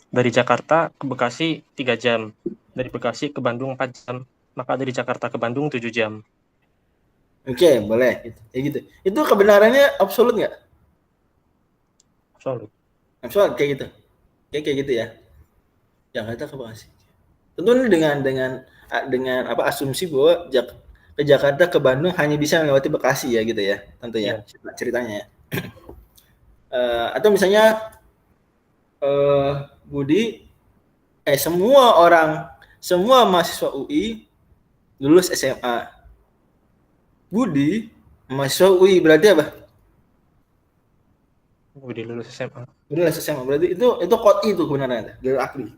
Dari Jakarta ke Bekasi 3 jam, dari Bekasi ke Bandung 4 jam, maka dari Jakarta ke Bandung 7 jam. Oke, boleh. Gitu. Itu kebenarannya absolut nggak? Absolut. Absolut kayak gitu. Kayak gitu ya. Jakarta ke Bekasi. Tentu ini dengan apa asumsi bahwa ke Jakarta ke Bandung hanya bisa melewati Bekasi ya gitu ya, tentunya ceritanya ya. Atau misalnya Budi, semua mahasiswa UI lulus SMA. Budi mahasiswa UI berarti apa? Budi lulus SMA. Lulus SMA berarti itu qot'i itu kebenarannya, dalil akli.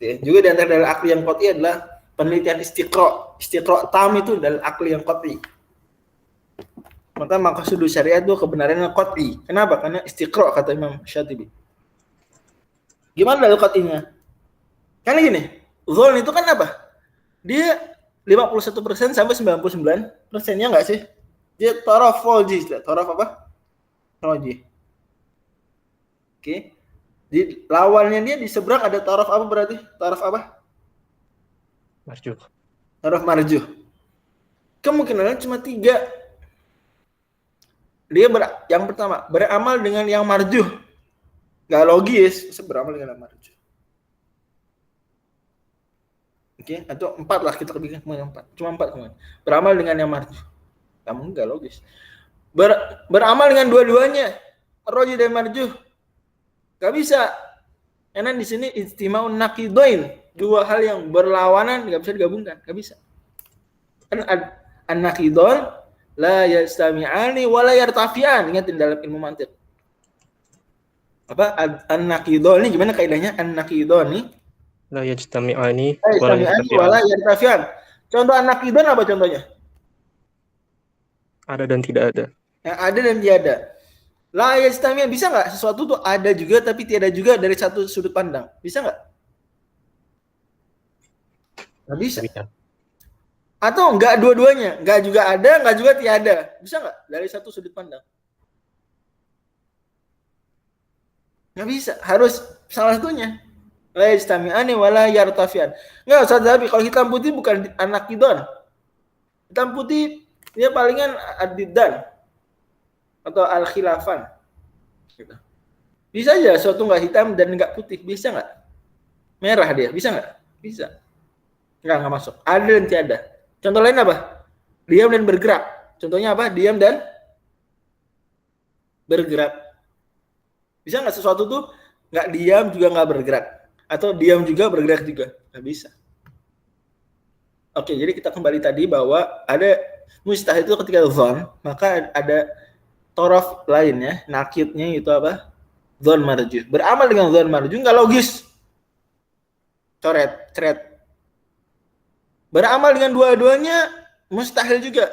Ya, juga di antara dalil akli yang qot'i adalah penelitian istiqra tam itu dalil akli yang qot'i. Maka maqasidus syariat itu kebenarannya qot'i. Kenapa? Karena istiqra kata Imam Syatibi. Gimana dalil qot'inya? Karena gini, dzon itu kan apa? Dia 51% sampai 99%-nya enggak sih? Dia taraf roji, taraf apa? Roji. Oke. Di lawannya dia di seberang ada taraf apa berarti? Taraf apa? Marjuh. Taraf marjuh. Kemungkinannya cuma 3. Dia yang pertama, beramal dengan yang marjuh. Gak logis, beramal dengan yang marjuh. Oke, atau 4 lah kita bikin cuma 4. Cuma 4 teman. Beramal dengan yang marjuh. Kamu enggak logis. Beramal dengan dua-duanya. Roji dan marjuh. Gak bisa. Karena di sini istimaun naqidain. Dua hal yang berlawanan gak bisa digabungkan. Gak bisa. Kan an-naqidon la yastami'ani wa la yartafi'an. Ingat dalam ilmu mantiq. Apa? An-naqidon ini gimana kaidahnya? An-naqidon ini La yajtami'ani wa la yartafi'an. Contoh an-naqidon apa contohnya? Ada dan tidak ada. Yang ada dan tiada. La yastami'an bisa nggak sesuatu tuh ada juga tapi tiada juga dari satu sudut pandang? Bisa nggak? Nggak bisa. Atau nggak dua-duanya? Nggak juga ada, nggak juga tiada. Bisa nggak dari satu sudut pandang? Nggak bisa. Harus salah satunya. La yastami'ani wa la yartafi'an. Nggak usah, tapi kalau hitam putih bukan an-naqidon. Hitam putih dia palingan ad-diddan atau al-khilafan. Gitu. Bisa aja suatu nggak hitam dan nggak putih, bisa nggak? Merah dia, bisa nggak? Bisa. Nggak masuk. Ada dan tiada. Contoh lain apa? Diam dan bergerak. Contohnya apa? Diam dan bergerak. Bisa nggak sesuatu tuh nggak diam juga nggak bergerak? Atau diam juga bergerak juga? Nggak bisa. Oke, jadi kita kembali tadi bahwa ada mustahil itu ketika dzon, maka ada torof lainnya, nakidnya itu apa? Dzon marjuh. Beramal dengan dzon marjuh nggak logis. Coret. Beramal dengan dua-duanya mustahil juga.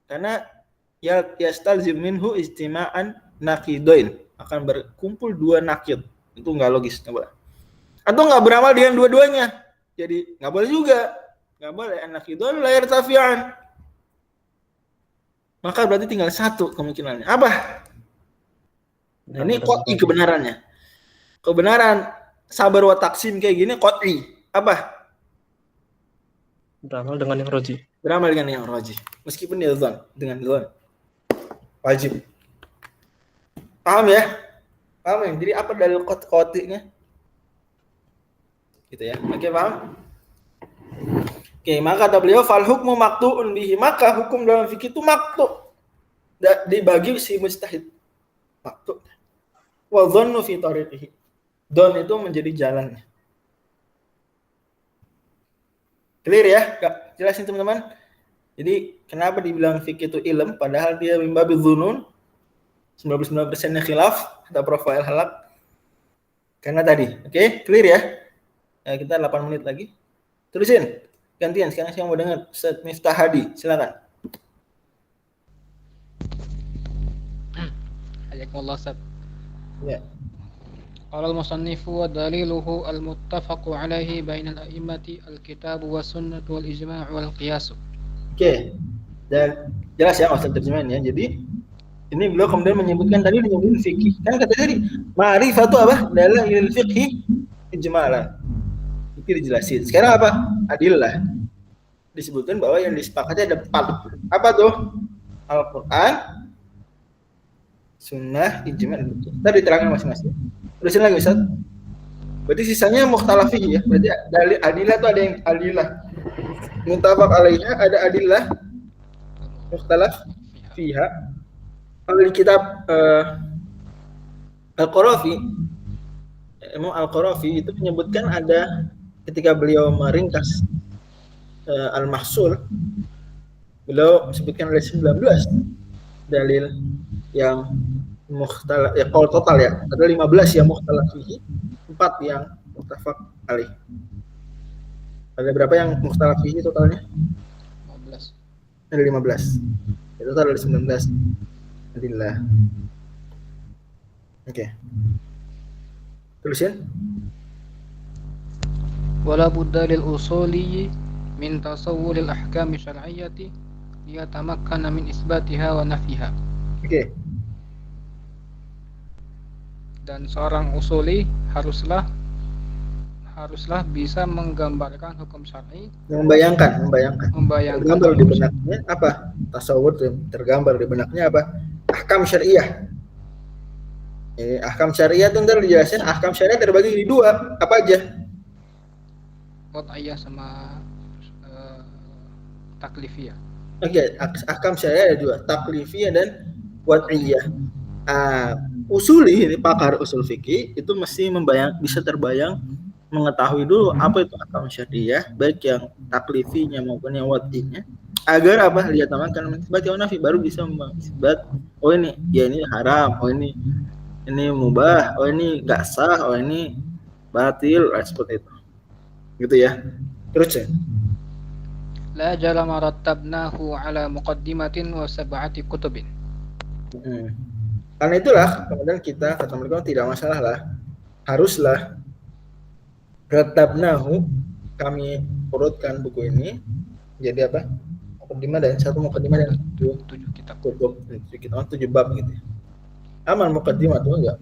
Karena yastalzim minhu istima'an naqidain, akan berkumpul dua nakid. Itu nggak logis, nggak boleh. Atau nggak beramal dengan dua-duanya. Jadi nggak boleh juga. Nggak boleh. An-naqidain la yartafi'an. Maka berarti tinggal satu kemungkinannya. Apa? Nah, ini qot'i kebenarannya. Kebenaran sabar wa taksim kayak gini qot'i. Apa? Beramal dengan yang roji. Beramal dengan yang roji. Meskipun dia dzan, dengan dzan. Wajib. Paham ya? Paham ya? Jadi apa dalil qot'inya? Gitu ya. Oke, paham? Oke, maka kata beliau fal hukmu maqtu'un bihi, maka hukum dalam fikih itu maqtu'. Dibagi si mujtahid. Maqtu'. Wa dhannu fi tariqihi. Don itu menjadi jalannya. Clear ya? Jelasin teman-teman. Jadi kenapa dibilang fikih itu ilm padahal dia mimbabi dzunun, 99%-nya khilaf atau profil halak. Karena tadi. Oke, clear ya? Kita 8 menit lagi. Terusin. Gantian sekarang saya mau dengar Ustaz Miftah Hadi. Silakan. Hayakumullah Ustaz. Ya. Qala al-musannifu wa daliluhu al-muttafaqu alaihi bainal a'immati al-kitab wa sunnah wal ijma' wal qiyas. Oke. Dan jelas ya maksud terjemahan ya. Jadi ini beliau kemudian menyebutkan tadi menyebutkan fikih. Kan kata tadi ma'rifatu apa? Dalil fiqhi ijmalan. Itu dijelasin. Sekarang apa? Adillah. Disebutkan bahwa yang disepakati ada 4. Apa tuh? Al-Qur'an, sunnah, ijma' dan fikih. Tadi diterangkan masing-masing. Terusin lagi Ustaz. Berarti sisanya mukhtalaf fihi ya. Berarti dalil adillah itu ada yang adillah muttafaq alaiha, ada adillah mukhtalaf fiha. Kalau di kitab Al-Qarafi, Imam Al-Qarafi itu menyebutkan ada ketika beliau meringkas Al-Mahsul, beliau sebutkan ada 19 dalil yang mukhtalaf ya, kalau total ya ada 15 yang mukhtalaf fihi, 4 yang muttafaq alaih. Ada berapa yang mukhtalaf fihi totalnya? 15. Ada 15. Itu total ada 19. Alhamdulillah. Oke. Terusin. Wala budda lil usuli min tasawwur al ahkam syar'iyyati liyatamakkana min isbatiha wa nafiha. Oke. Dan seorang usuli haruslah bisa menggambarkan hukum syar'i, Membayangkan. Tergambar di benaknya apa? Tasawur tergambar di benaknya apa? Ahkam syariah. Ahkam syariah itu ntar dijelasin. Ahkam syariah terbagi di 2. Apa aja? qat'iyah sama taklifiyah. Oke, ahkam syariah ada 2, taklifiyah dan wad'iyah. Usuli ini pakar usul fikih itu mesti bisa terbayang, mengetahui dulu apa itu ahkam syariah, baik yang taklifinya maupun yang wad'inya, agar apa? Lihat teman kan isbat ya nafi, baru bisa mengisbat oh ini ya ini haram, oh ini mubah, oh ini enggak sah, oh ini batil, seperti itu. Gitu ya. Terus ya. La jalama rattabnahu ala muqaddimatin wa sab'ati kutubin. Karena itulah kemudian kita kata mereka tidak masalah lah, haruslah rattabnahu, kami urutkan buku ini jadi apa? Muqaddimah dan 1 muqaddimah dan 7 kitab. 7 bab gitu. Amal muqaddimah itu enggak?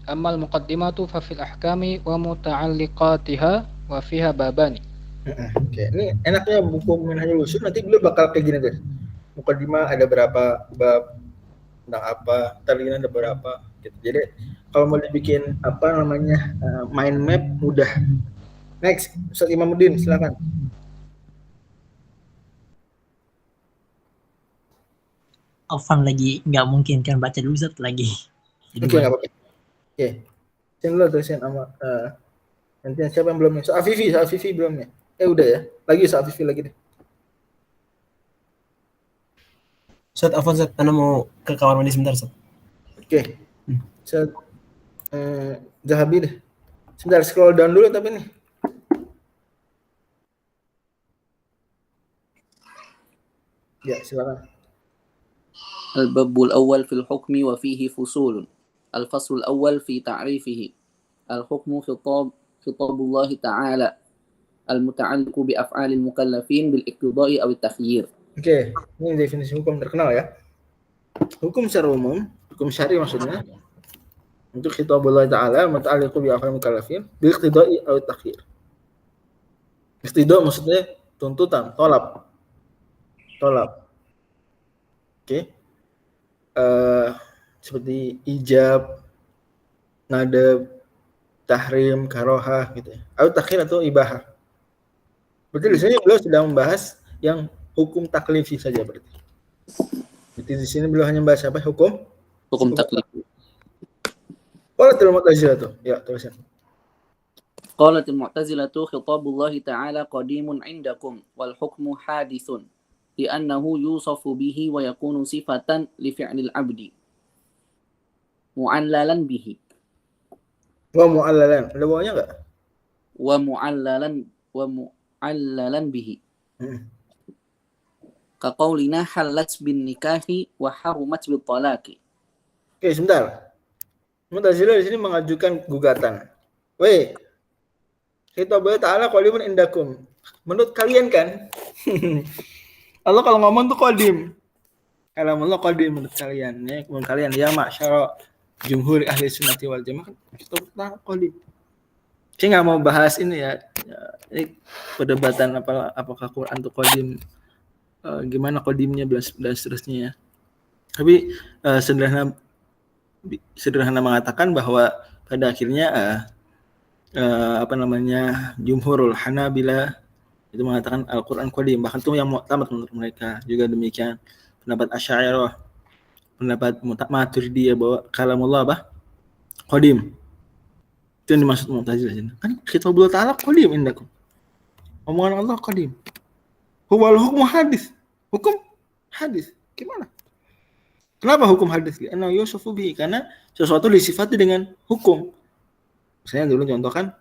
Amal muqaddimatu fa fil ahkami wa muta'alliqatiha wa fiha babani. Oke, ini enaknya buku Minhajul Usul nanti beliau bakal kayak gini guys. Mukadimah ada berapa bab tentang apa, tadi ada berapa gitu. Jadi kalau mau dibikin apa namanya mind map mudah. Next, Ustaz Imamuddin silakan. Alfan lagi nggak mungkin kan baca dulu satu lagi. Oke, nggak apa-apa. Oke, sen lo terusin sama nanti siapa yang belum? Afifi belum ya? Udah ya. Lagi Afifi lagi deh. Ustaz, Afwan Ustaz, Ana mau ke kamar mandi sebentar Ustaz. Oke. Ustaz Zahabi deh. Sebentar scroll down dulu tapi nih. Ya, silakan. Al-babul awal fil hukmi wa fihi fusulun. Al-faslul awal fi ta'rifihi. Al-hukmu khitabullah ta'ala. Al-muta'alliqu bi af'alil mukallafin bil iqtida'i aw at-takhyir. Oke, ini definisi hukum terkenal ya. Hukum secara umum, hukum syari maksudnya, untuk khitabullah ta'ala muta'alliqu bi af'alil mukallafin bil iqtida'i aw at-takhyir. Iqtida' maksudnya tuntutan, tolab. Oke. Seperti ijab, nadab, tahrim, karohah gitu ya. Atau takhir atau ibahah. Berarti di sini beliau sedang membahas yang hukum taklifi saja berarti. Berarti di sini beliau hanya membahas apa? Hukum taklif. Qalatil Mu'tazilah tuh. Ya, terusin. Qalatil Mu'tazilah khitabullah ta'ala qadimun 'indakum wal hukmu hadithun. Li'annahu yusafu bihi wa yakunu sifatan li fi'lil 'abdi mu'allalan bihi Wa mu'allalan. Ada bawahnya enggak? wa mu'allalan bihi ka qaulina halat bin nikahi wa harumat bil talaqi. Oke, sebentar. Mu'tazilah di sini mengajukan gugatan. Weh, khitabullah ta'ala qadimun indakum. Menurut kalian kan? Allah kalau ngomong tuh qadim. Kalamullah qadim menurut kalian. Ya, menurut kalian ya masyara jumhur ahli sunnati wal jamaah khitabullah qadim. Saya nggak mau bahas ini ya. Ini perdebatan apakah Quran itu qadim, gimana qadimnya dan seterusnya ya. Tapi sederhana mengatakan bahwa pada akhirnya jumhurul Hanabila itu mengatakan Al-Quran qadim, bahkan itu yang mu'tamad menurut mereka. Juga demikian pendapat Asy'ariyah, pendapat Maturidiyah bahwa kalamullah qadim. Itu yang dimaksud Mu'tazilah sini. Kan khitabullah ta'ala qadim indakum. Omongan Allah qadim. Huwal hukmu hadis. Hukum hadis. Gimana? Kenapa hukum hadis? Karena yusufu bihi, karena sesuatu disifati dengan hukum. Misalnya dulu contohkan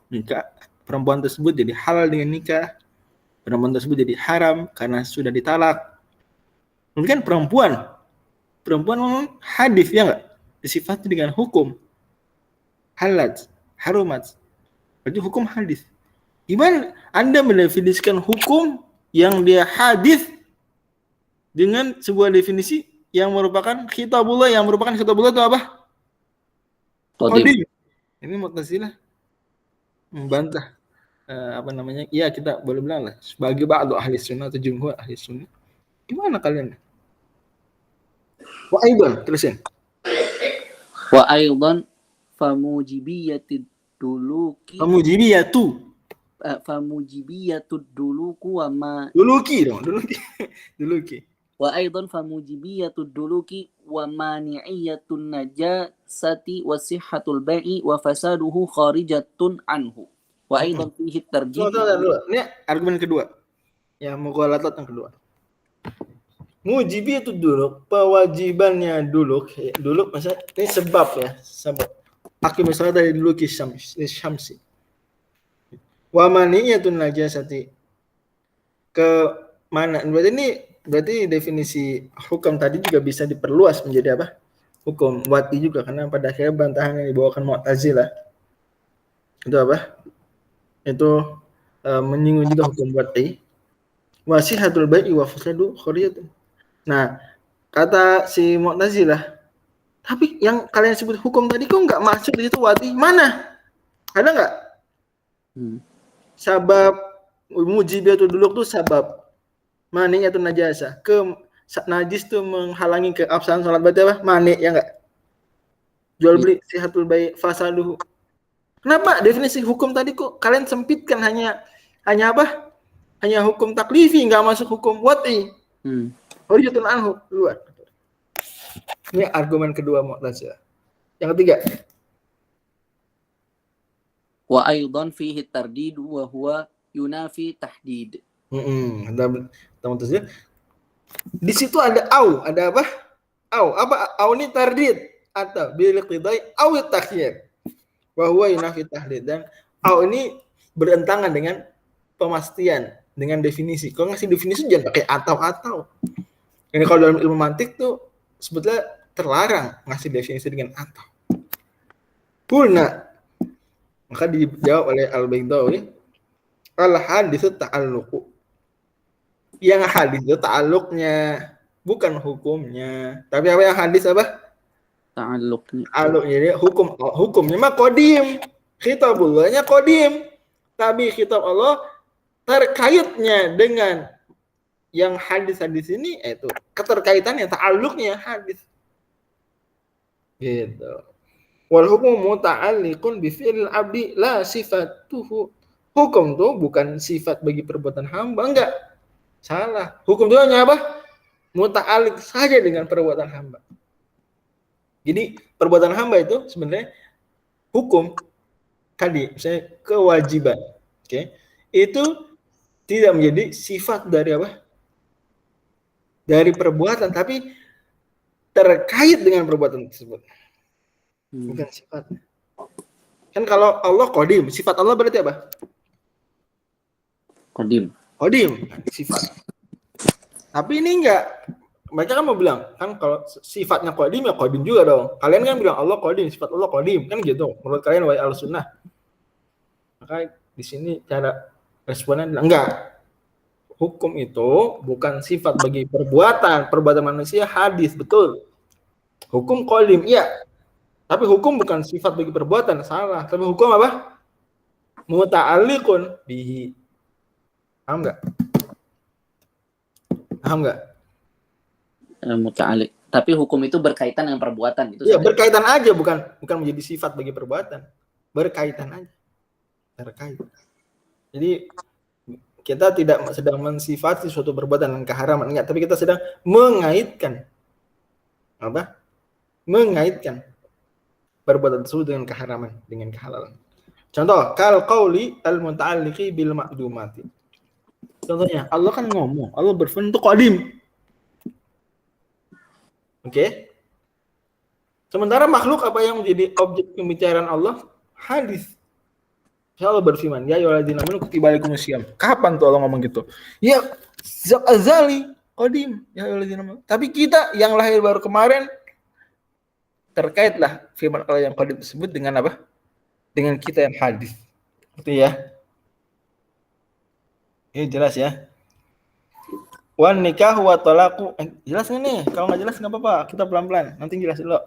nikah, perempuan tersebut jadi halal dengan nikah, perempuan tersebut jadi haram karena sudah ditalak. Mungkin perempuan memang hadis ya enggak? Disifati dengan hukum. Halat, harumat. Berarti hukum hadis. Gimana Anda mendefinisikan hukum yang dia hadis dengan sebuah definisi yang merupakan khitabullah, itu apa? Qadim. Ini Mu'tazilah membantah ya kita boleh bilang lah sebagai ba'du ahli sunnah atau jumhur ahli sunnah. Gimana kalian? Wa aidan terusin. Wa aidan famujibiyatid duluki famujibiyatud duluku wa ma duluki wa aidan famujibiyatud duluki wa mani'iyatun najasati wa sihhatul bai'i wa fasaduhu kharijatun anhu wa aidan fihi tarjih. Ini argumen kedua. Ya, mughalatat yang kedua. Mujibiyatud duluk, pewajibannya duluk maksudnya ini sebab ya, sebab. Akibat salat dari duluki syamsi. Wa maniyatun najasati. Ke mana? Berarti definisi hukum tadi juga bisa diperluas menjadi apa? Hukum wati juga, karena pada akhirnya bantahan yang dibawakan Mu'tazilah itu apa? Itu menyinggung juga hukum wati. Wasihatul bai'i wa fasadu khariyatun. Nah, kata si Mu'tazilah, tapi yang kalian sebut hukum tadi kok nggak masuk di situ wati? Mana? Ada nggak? Sabab mujibatul duluk tuh sabab. Mani atau najasa. Najis tuh menghalangi keabsahan salat, berarti apa? Mani, ya enggak? Jual beli sihatul bai fasaduhu. Kenapa definisi hukum tadi kok kalian sempitkan hanya apa? Hanya hukum taklifi, enggak masuk hukum wad'i. Hujjatun anhu, luar. Ini argumen kedua Mu'tazilah. Yang ketiga, wa aidan fihi tardid wa huwa yunafi tahdid. Di situ ada ada apa? Au ini tardid atau bil qidai au takhyir. Wa huwa yunafi tahdid, dan au ini berentangan dengan pemastian, dengan definisi. Kalau ngasih definisi jangan pakai atau. Ini kalau dalam ilmu mantik tuh sebetulnya terlarang ngasih definisi dengan atau. Qulna, maka dijawab oleh Al-Baydhawi, al-haditsu ta'alluqu. Yang hadis itu ta'alluqnya, bukan hukumnya. Tapi apa yang hadis apa? Ta'alluqnya. Jadi hukumnya mah qadim. Khitabullahnya qadim. Tapi khitab Allah terkaitnya dengan yang hadis-hadis ini, itu keterkaitannya, ta'alluqnya hadis. Gitu. Wal hukmu muta'alliqun bi fi'lil abdi la sifatuhu. Hukum tuh bukan sifat bagi perbuatan hamba, enggak. Salah. Hukum itu hanya apa? Muta'alliq saja dengan perbuatan hamba. Jadi perbuatan hamba itu sebenarnya hukum tadi, misalnya kewajiban, itu tidak menjadi sifat dari apa? Dari perbuatan, tapi terkait dengan perbuatan tersebut. Bukan sifat. Kan kalau Allah qadim, sifat Allah berarti apa? Qadim, sifat. Tapi ini enggak. Mereka kan mau bilang, kan kalau sifatnya qadim ya qadim juga dong. Kalian kan bilang Allah qadim, sifat Allah qadim, kan gitu. Menurut kalian wahai al-sunnah. Maka di sini cara responnya enggak. Hukum itu bukan sifat bagi perbuatan manusia, hadis, betul. Hukum qadim, iya. Tapi hukum bukan sifat bagi perbuatan, salah. Tapi hukum apa? Muta'alliqun bihi. Paham enggak? muta'alliq. Tapi hukum itu berkaitan dengan perbuatan itu. Iya, berkaitan aja, bukan menjadi sifat bagi perbuatan. Berkaitan aja. Terkait. Jadi kita tidak sedang mensifati suatu perbuatan dengan keharaman, enggak, tapi kita sedang mengaitkan apa? Mengaitkan perbuatan tersebut dengan keharaman, dengan kehalalan. Contoh, kal qauli al-muta'alliqi bil ma'dumati. Contohnya, Allah kan ngomong, Allah berfirman itu qadim. Oke. Sementara makhluk apa yang menjadi objek pembicaraan Allah? Hadis. Allah berfirman, ya ayyuhalladzina amanu kutiba alaikumus syiyam. Kapan tuh Allah ngomong gitu? Ya, zat azali, qadim, ya ayyuhalladzina amanu. Tapi kita yang lahir baru kemarin, terkaitlah firman Allah yang qadim tersebut dengan apa? Dengan kita yang hadis. Gitu ya. Ini jelas ya. Wan nikah wa talaqu. Jelas nggak nih? Kalau nggak jelas nggak apa-apa. Kita pelan-pelan. Nanti jelas dulu.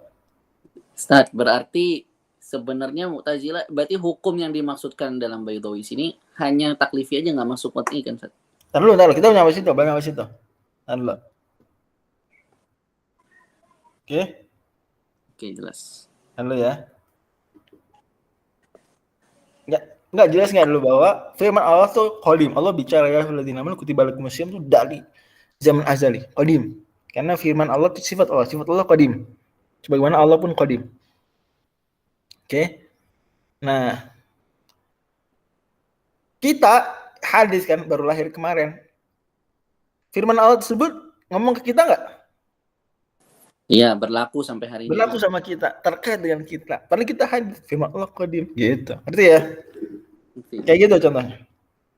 Ustaz, berarti sebenarnya Mu'tazilah, berarti hukum yang dimaksudkan dalam Baydhawi sini hanya taklifi aja, nggak masuk qat'i kan, Ustaz? Ntar dulu. Kita nyampe situ. Bang nyampe situ. Ntar dulu. Oke, jelas. Ntar dulu ya. Nggak jelas nggak dulu bahwa firman Allah tuh qadim. Allah bicara ya ayyuhalladzina amanu kutiba alaikumus syiyam tuh dari zaman azali, qadim. Karena firman Allah itu sifat Allah qadim. Sebagaimana Allah pun qadim. Oke. Nah, kita hadis kan baru lahir kemarin. Firman Allah tersebut ngomong ke kita nggak? Iya, berlaku sampai hari ini. Berlaku sama kita, terkait dengan kita. Padahal kita hadis firman Allah qadim. Gitu. Ngerti ya? Kayak gitu contohnya.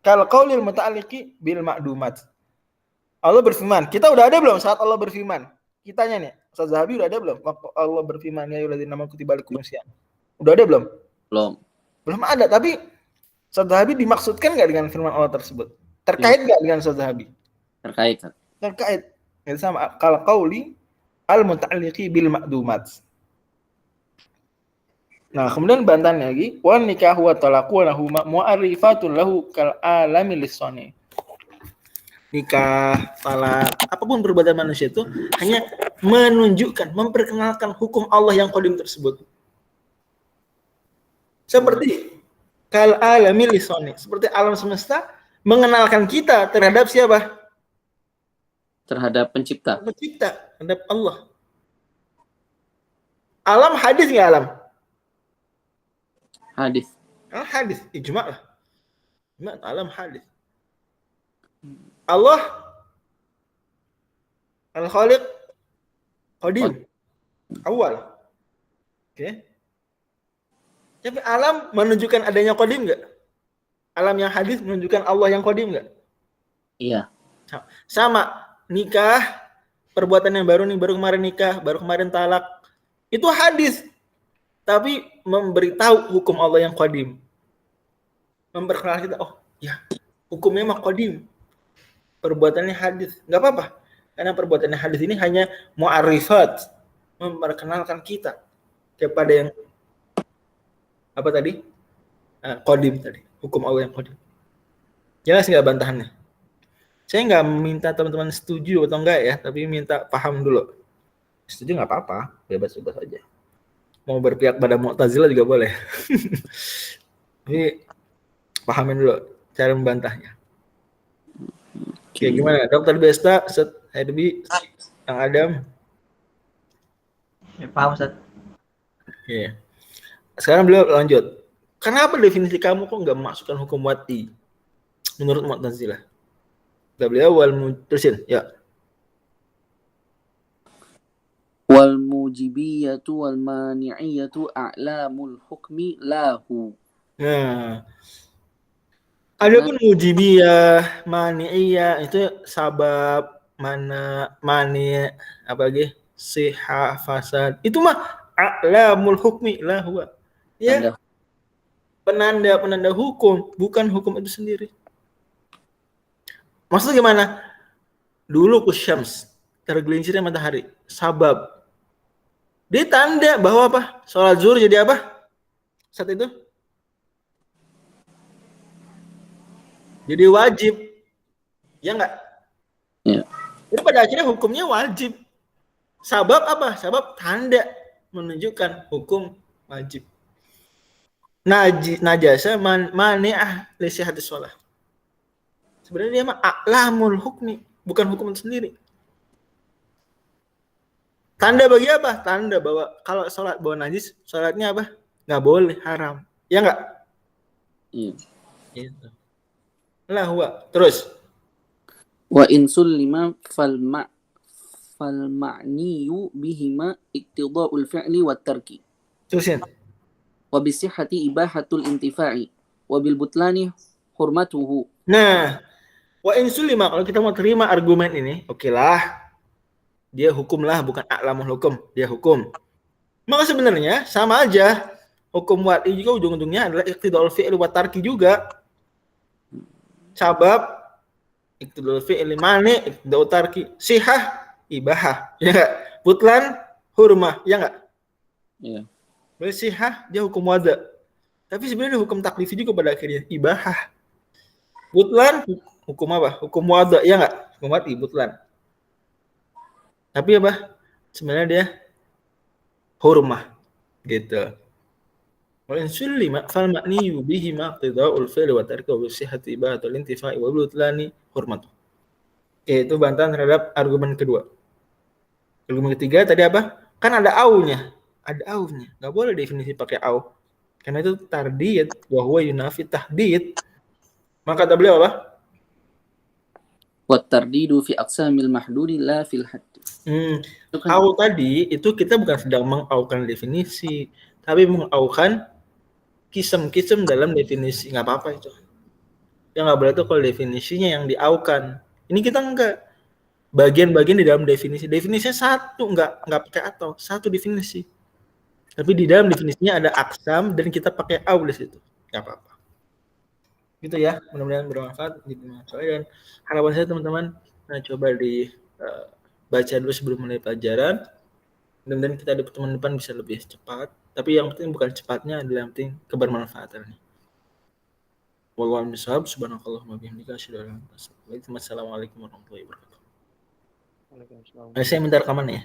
Kalau qaulil muta'alliqi bil ma'dumat. Allah berfirman. Kita udah ada belum saat Allah berfirman? Kitanya nih, Ustaz Zahabi udah ada belum? Waktu Allah berfirman ya ayyuhalladzina amanu kutiba alaikumus syiyam. Udah ada belum? Belum ada, tapi Ustaz Zahabi dimaksudkan nggak dengan firman Allah tersebut? Terkait nggak dengan Ustaz Zahabi? Terkait. Itu sama kalau qauli al muta'alliqi bil ma'dumat. Nah, kemudian bantahannya lagi, wa nikahu wa talaqu lahu mu'arifatun lahu kal alami lisani. Nikah, talak, apapun perbuatan manusia itu hanya menunjukkan, memperkenalkan hukum Allah yang qadim tersebut. Seperti kal alami lisani, seperti alam semesta mengenalkan kita terhadap siapa? Terhadap pencipta. Pencipta, terhadap Allah. Alam hadis nggak alam? Hadis. Hadis, ijma' lah. Ijma' alam hadis. Allah Al-Khaliq Qadim. Awal. Oke. Tapi alam menunjukkan adanya Qadim nggak? Alam yang hadis menunjukkan Allah yang Qadim nggak? Iya. Sama. Nikah, perbuatan yang baru nih, baru kemarin nikah, baru kemarin talak. Itu hadis. Tapi memberitahu hukum Allah yang qadim. Memperkenalkan kita, oh ya, hukumnya mah qadim. Perbuatannya hadis. Enggak apa-apa. Karena perbuatannya hadis ini hanya mu'arifat. Memperkenalkan kita kepada yang apa tadi? Qadim tadi. Hukum Allah yang qadim. Jelas nggak bantahannya? Saya nggak minta teman-teman setuju atau enggak ya, tapi minta paham dulu. Setuju nggak apa-apa, bebas-bebas aja. Mau berpihak pada Mu'tazilah juga boleh. Tapi pahamin dulu cara membantahnya. Oke, gimana? Dokter Besta, Ustaz Hedbi, Kang Adam. Ya, paham Ustaz. Oke. Sekarang beliau lanjut. Kenapa definisi kamu kok nggak memasukkan hukum wati menurut Mu'tazilah? Beliau terusin, ya. Wal mujibiyatu wal mani'iyatu a'lamul hukmi lahu. Nah, adapun mujibiyah, mani'iyah itu sabab, mani apa lagi? Sihah, fasad. Itu mah a'lamul hukmi lahu. Ya. Penanda hukum, bukan hukum itu sendiri. Maksudnya gimana? Dulu kusyams, tergelincirnya matahari, sabab. Dia tanda bahwa apa? Sholat zuhur jadi apa? Saat itu? Jadi wajib. Ya enggak? Ya. Jadi pada akhirnya hukumnya wajib. Sabab apa? Sabab tanda menunjukkan hukum wajib. Najasa mani'ah li sihhatis shalah. Sebenarnya dia mah a'lamul hukmi, bukan hukum itu sendiri. Tanda bagi apa? Tanda bahwa kalau sholat bawa najis, sholatnya apa? Nggak boleh, haram. Ya nggak? Iya. Gitu. Lah huwa. Terus. Wa insul lima fal ma'niyu bihima iktida'ul fi'li wat tarki. Terusin. Wa bisihhati ibahatul intifa'i wa bil butlani hurmatuhu. Nah, wa insul lima, kalau kita mau terima argumen ini, oke lah. Dia hukum lah, bukan a'lamul hukum. Dia hukum. Maka sebenarnya sama aja. Hukum wati juga ujung-ujungnya adalah iqtida'ul fi'li wa tarki juga. Sabab, iqtida'ul fi'li mani, iqtida'ul tarki. Sihah, ibahah. Ya enggak? Butlan, hurmah. Ya enggak? Iya. Bersihah, dia hukum wada. Tapi sebenarnya hukum taklifi juga pada akhirnya. Ibahah. Butlan, hukum apa? Hukum wada. Ya enggak? Hukum wati, butlan. Tapi apa? Sebenarnya dia hurmah gitu. Wa in sulima fal ma'ni bihi ma qida'ul fi'li wa tarku bi sihhati ibahatul intifa'i wa butlani hurmatu. Itu bantahan terhadap argumen kedua. Argumen ketiga tadi apa? Kan ada aunya. Ada aunya. Enggak boleh definisi pakai au. Karena itu tardid wa huwa yunafi tahdid. Maka kata beliau apa? Wa tardidu fi aqsamil mahdudi la fil hadd. Au tadi itu kita bukan sedang mengaukan definisi, tapi mengaukan kisem-kisem dalam definisi. Nggak apa-apa itu. Yang nggak boleh itu kalau definisinya yang diaukan. Ini kita enggak. Bagian-bagian di dalam definisi. Definisinya satu, nggak pakai atau. Satu definisi. Tapi di dalam definisinya ada aksam dan kita pakai au di situ. Nggak apa-apa. Gitu ya. Mudah-mudahan bermanfaat. Dan harapan saya teman-teman, coba baca dulu sebelum mulai pelajaran. Mudah-mudahan kita di pertemuan depan bisa lebih cepat. Tapi yang penting bukan cepatnya, adalah yang penting kebermanfaatannya. Wallahu a'lam bishawab. Subhanakallahumma bihamdika asyhadu an la ilaha illa anta astaghfiruka wa atubu ilaik. Wassalamualaikum warahmatullahi wabarakatuh. Waalaikumsalam. Saya minta rekaman ya.